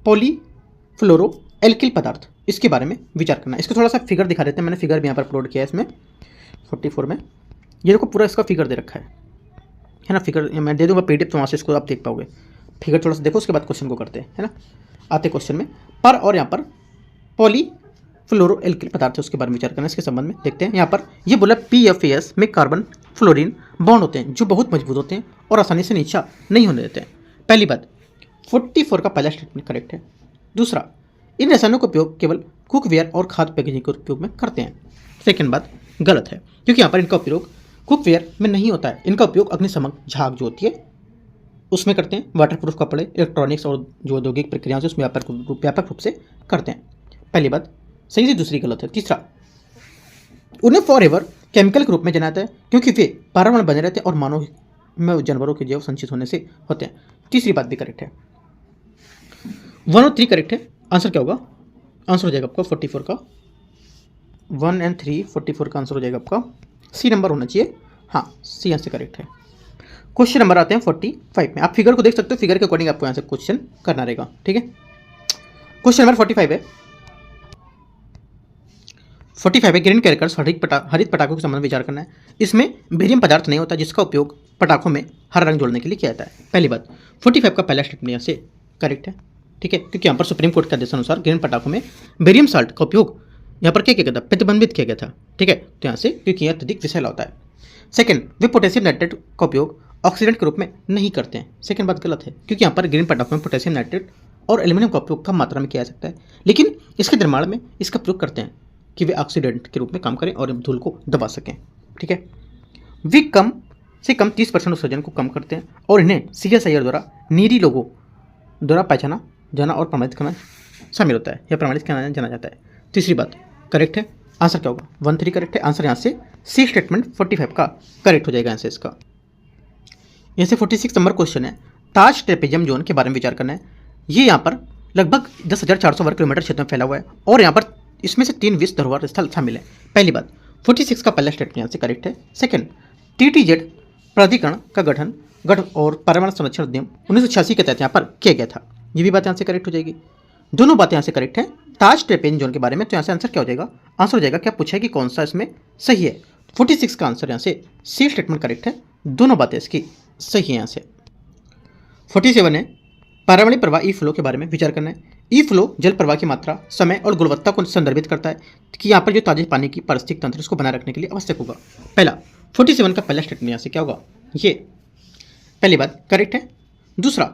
पॉलीफ्लोरो एल्किल पदार्थ इसके बारे में विचार करना है। इसको थोड़ा सा फिगर दिखा देते हैं, मैंने फिगर भी यहाँ पर अपलोड किया है इसमें 44 में। ये देखो पूरा इसका फिगर दे रखा है ना, फिगर मैं दे दूँगा PDF तो वहाँ से इसको आप देख पाओगे। फिगर थोड़ा सा देखो, उसके बाद क्वेश्चन को करते हैं, है ना। आते क्वेश्चन में पर और यहाँ पर पॉलीफ्लोरो एल्किल पदार्थ है उसके बारे में विचार करना। इसके संबंध में देखते हैं, यहाँ पर ये बोला PFAS में कार्बन फ्लोरीन बॉन्ड होते हैं जो बहुत मजबूत होते हैं और आसानी से नीचा नहीं होने देते हैं। पहली बात 44 का पहला स्टेटमेंट करेक्ट है। दूसरा, इन रसायनों का उपयोग केवल कुकवेयर और खाद्य पैकेजिंग के उपयोग में करते हैं। सेकेंड बात गलत है, क्योंकि यहाँ पर इनका उपयोग कुकवेयर में नहीं होता है, इनका उपयोग अग्निशमन झाग जो होती है उसमें करते हैं, वाटरप्रूफ कपड़े, इलेक्ट्रॉनिक्स और जो औद्योगिक प्रक्रियाओं से उसमें व्यापक रूप से करते हैं। पहली बात सही से, दूसरी गलत है। तीसरा, उन्हें फॉरएवर केमिकल के रूप में जाना जाता है क्योंकि वे पर्यावरण बने रहते हैं और मानव में जानवरों के जैव संचित होने से होते हैं। तीसरी बात भी करेक्ट है, 1 और 3 करेक्ट है। आंसर क्या होगा, आंसर हो जाएगा आपका 44 का 1 और 3 44 का आंसर हो जाएगा आपका सी नंबर होना चाहिए। हाँ, सी आंसर करेक्ट है। क्वेश्चन नंबर आते हैं 45 में। आप फिगर को देख सकते हो, फिगर के अकॉर्डिंग आपको यहाँ से क्वेश्चन करना रहेगा। ठीक है, क्वेश्चन नंबर 45 है। 45 है, ग्रीन क्रैकर्स हरित पटाखों के संबंध में विचार करना है। इसमें बेरियम पदार्थ नहीं होता जिसका उपयोग पटाखों में हरा रंग जोड़ने के लिए किया जाता है। पहली बात 45 का पहला स्टेटमेंट यहाँ से करेक्ट है। ठीक है, क्योंकि यहाँ पर सुप्रीम कोर्ट के आदेशानुसार ग्रीन पटाखों में बेरियम साल्ट का उपयोग यहाँ पर क्या किया गया था, प्रतिबंधित किया गया था। ठीक है, तो यहाँ से क्योंकि यह अत्यधिक विषैला होता है। सेकंड, वे पोटेशियम नाइट्रेट का उपयोग ऑक्सीडेंट के रूप में नहीं करते हैं। सेकंड बात गलत है, क्योंकि यहाँ पर ग्रीन पटाखों में पोटेशियम नाइट्रेट और एल्यूमिनियम का उपयोग कम मात्रा में किया जा सकता है, लेकिन इसके निर्माण में इसका प्रयोग करते हैं कि वे ऑक्सीडेंट के रूप में काम करें और धूल को दबा सकें। ठीक है, वे कम से कम 30% उत्सर्जन को कम करते हैं और इन्हें CSIR द्वारा नीरी लोगों द्वारा पहचाना जाना और प्रमाणित करना शामिल होता है या प्रमाणित किया जाना जाता है। तीसरी बात करेक्ट है, आंसर क्या होगा 1-3 करेक्ट है, आंसर यहाँ से सी स्टेटमेंट 45 का करेक्ट हो जाएगा आंसर इसका। यहाँ से 46 नंबर क्वेश्चन है, ताज ट्रेपेजियम जोन के बारे में विचार करना है। ये यहाँ पर लगभग 10,400 वर्ग किलोमीटर क्षेत्र में फैला हुआ है और यहाँ पर इसमें से 3 विश्व धरोहर स्थल शामिल है। पहली बात 46 का पहला स्टेटमेंट यहाँ से करेक्ट है। सेकंड TTZ प्राधिकरण का गठन और पर्यावरण संरक्षण अधिनियम 1986 के तहत यहाँ पर किया गया था, ये भी बात यहाँ से करेक्ट हो जाएगी। दोनों बातें यहाँ से करेक्ट है ताज ट्रेपेजियम जोन के बारे में। तो यहाँ से आंसर क्या हो जाएगा, आंसर हो जाएगा क्या पूछा है कि कौन सा इसमें सही है। 46 का आंसर यहाँ से सी स्टेटमेंट करेक्ट है, दोनों बातें इसकी सही है यहाँ से। 47 है पर्यावरणीय प्रवाह ई फ्लो के बारे में विचार करना है। ई फ्लो जल प्रवाह की मात्रा, समय और गुणवत्ता को संदर्भित करता है कि यहाँ पर जो ताजे पानी की पारिस्थितिक तंत्र उसको बनाए रखने के लिए आवश्यक होगा। पहला 47 का पहला स्टेटमेंट यहाँ से क्या होगा, ये पहली बात करेक्ट है। दूसरा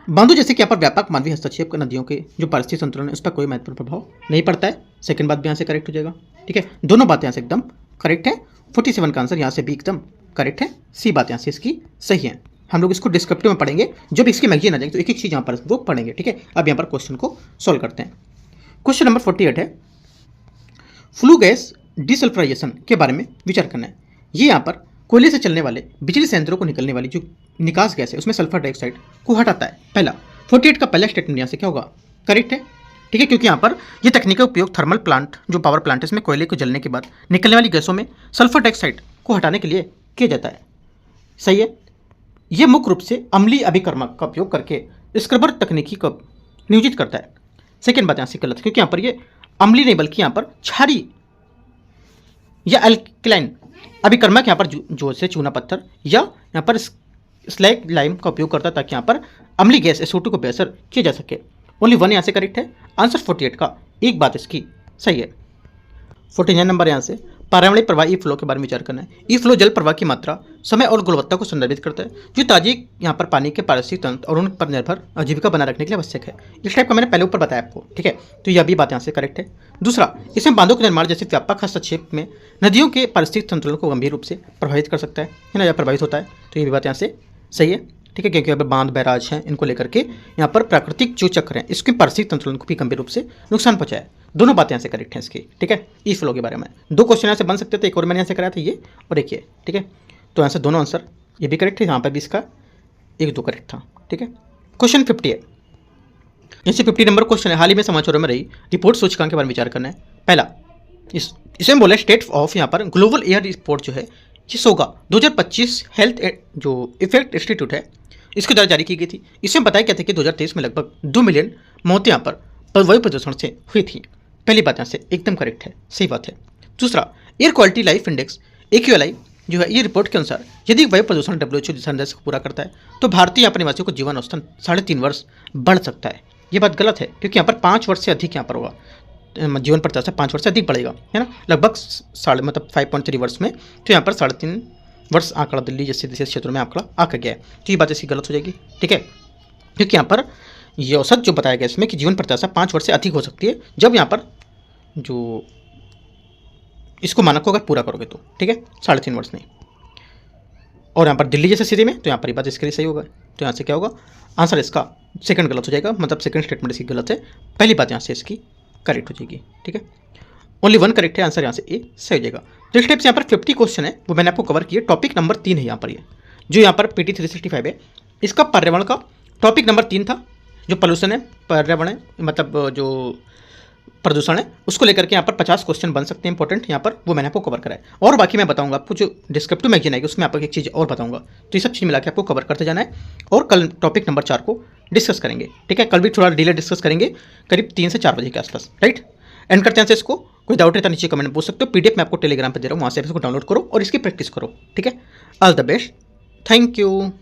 बांधों जैसे कि यहाँ पर व्यापक मानवीय हस्तक्षेप का नदियों के जो पारिस्थितिक संतुलन है उस पर कोई महत्वपूर्ण प्रभाव नहीं पड़ता है, सेकंड बात भी यहाँ से करेक्ट हो जाएगा। ठीक है, दोनों बातें यहाँ से एकदम करेक्ट है। 47 का आंसर यहाँ से भी एकदम करेक्ट है, सी बात यहाँ से इसकी सही है। हम लोग इसको डिस्क्रिप्टिव में पढ़ेंगे, जब इसकी मैगजीन आ जाएगी तो एक एक चीज़ यहाँ पर वो पढ़ेंगे। ठीक है, अब यहाँ पर क्वेश्चन को सॉल्व करते हैं। क्वेश्चन नंबर 48 है फ्लू गैस डिसल्फ्राइजेशन के बारे में विचार करना है। ये यहाँ पर कोयले से चलने वाले बिजली संयंत्रों को निकलने वाली जो निकास गैस है उसमें सल्फर डाइऑक्साइड को हटाता है। पहला 48 का पहला स्टेटमेंट यहाँ से क्या होगा, करेक्ट है। ठीक है, क्योंकि यहाँ पर ये तकनीक का उपयोग थर्मल प्लांट जो पावर प्लांट है इसमें कोयले को जलने के बाद निकलने वाली गैसों में सल्फर डाइऑक्साइड को हटाने के लिए किया जाता है। सही है, ये मुख्य रूप से अम्लीय अभिकर्मक का उपयोग करके स्क्रबर तकनीकी को नियोजित करता है। सेकेंड बात यहाँ से गलत है, क्योंकि यहाँ पर ये अम्लीय नहीं बल्कि यहाँ पर क्षारीय या अल्कलाइन अभिकर्मक यहाँ पर जो से चूना पत्थर या यहाँ पर स्लैग लाइम का उपयोग करता है ताकि यहाँ पर अम्लीय गैस SO2 को बेअसर किया जा सके। ओनली 1 यहाँ से करेक्ट है, आंसर 48 का एक बात इसकी सही है। 49 नंबर यहाँ से पर्यावरणीय प्रवाह ई फ्लो के बारे में विचार करना है। ई फ्लो जल प्रवाह की मात्रा, समय और गुणवत्ता को संदर्भित करता है जो ताजे यहाँ पर पानी के पारिस्थितिक तंत्र और उन पर निर्भर आजीविका बनाए रखने के लिए आवश्यक है। इस टाइप का मैंने पहले ऊपर बताया आपको। ठीक है, तो यह भी बात यहाँ से करेक्ट है। दूसरा, इसमें बांधों के निर्माण जैसे व्यापक हस्तक्षेप में नदियों के पारिस्थितिक संतुलन को गंभीर रूप से प्रभावित कर सकता है ना, या प्रभावित होता है, तो ये भी बात यहाँ से सही है। ठीक है, क्योंकि यहाँ पर बांध बैराज हैं, इनको लेकर के यहाँ पर प्राकृतिक जो चक्र हैं इसके पारिस्थितिक संतुलन को भी गंभीर रूप से नुकसान पहुंचाया है। दोनों बातें यहाँ से करेक्ट हैं इसकी। ठीक है, ई फ्लो के बारे में 2 क्वेश्चन यहाँ से बन सकते थे, एक और मैंने यहाँ से कराया था ये और एक ये। ठीक है, तो यहाँ से दोनों आंसर ये भी करेक्ट है, यहाँ पर भी इसका 1-2 करेक्ट था। ठीक है, क्वेश्चन 50 है। इससे 50 नंबर क्वेश्चन है, हाल ही में समाचारों में रही रिपोर्ट सूचकांक के बारे में विचार करना है। पहला इसमें बोला स्टेट ऑफ यहाँ पर ग्लोबल एयर रिपोर्ट जो है ये सोगा 2025 हेल्थ जो इफेक्ट इंस्टीट्यूट है इसके द्वारा जारी की गई थी। इसमें बताया गया था कि 2023 में लगभग 2 मिलियन मौतें यहाँ पर वायु प्रदूषण से हुई थी। पहली बात यहाँ से एकदम करेक्ट है, सही बात है। दूसरा, air quality life index AQLI जो है ये रिपोर्ट के अनुसार यदि वायु प्रदूषण WHO दिशा निर्देश को पूरा करता है तो भारतीय यहाँ पर निवासियों को जीवन औसतन 3.5 वर्ष बढ़ सकता है। ये बात गलत है, क्योंकि यहाँ पर 5 वर्ष से अधिक यहाँ पर होगा जीवन प्रत्याशा 5 वर्ष से अधिक बढ़ेगा, है ना, लगभग 5.3 वर्ष में, तो यहाँ पर 3.5 वर्ष आंकड़ा दिल्ली जैसे देश क्षेत्रों में आंकड़ा आकर गया है, तो ये बात इसकी गलत हो जाएगी। ठीक है, क्योंकि यहाँ पर ये औसत जो बताया गया इसमें कि जीवन प्रत्याशा 5 वर्ष से अधिक हो सकती है जब यहाँ पर जो इसको मानक को अगर पूरा करोगे तो। ठीक है, 3.5 वर्ष नहीं, और यहाँ पर दिल्ली जैसे स्थिति में तो यहाँ पर ये बात इसके लिए सही होगा। तो यहाँ से क्या होगा, आंसर इसका सेकंड गलत हो जाएगा, मतलब सेकंड स्टेटमेंट इसकी गलत है, पहली बात यहाँ से इसकी करेक्ट हो जाएगी। ठीक है, ओनली 1 करेक्ट है, आंसर यहाँ से ए सही हो जाएगा। तो इस टाइप से यहाँ पर 50 क्वेश्चन है वो मैंने आपको कवर किया। टॉपिक नंबर 3 है यहाँ पर, ये जो यहाँ पर PT 365 है इसका पर्यावरण का टॉपिक नंबर 3 था, जो पोल्यूशन है, पर्यावरण है, मतलब जो प्रदूषण है, उसको लेकर के यहाँ पर 50 क्वेश्चन बन सकते हैं इंपॉर्टेंट यहाँ पर, वो मैंने आपको कवर करा है। और बाकी मैं बताऊंगा आपको जो डिस्क्रिप्टिव मैगजीन आएगी उसमें आपको एक चीज़ और बताऊंगा, तो ये सब चीज़ मिला के आपको कवर करते जाना है। और कल टॉपिक नंबर 4 को डिस्कस करेंगे। ठीक है, कल भी थोड़ा डिले डिस्कस करेंगे, करीब 3 से 4 बजे के आसपास। राइट, एंड करते हैं से इसको। कोई डाउट रहता नीचे कमेंट में पूछ सकते हो, PDF मैं आपको टेलीग्राम पर दे रहा हूँ, वहाँ से इसको डाउनलोड करो और इसकी प्रैक्टिस करो। ठीक है, all the best, thank you.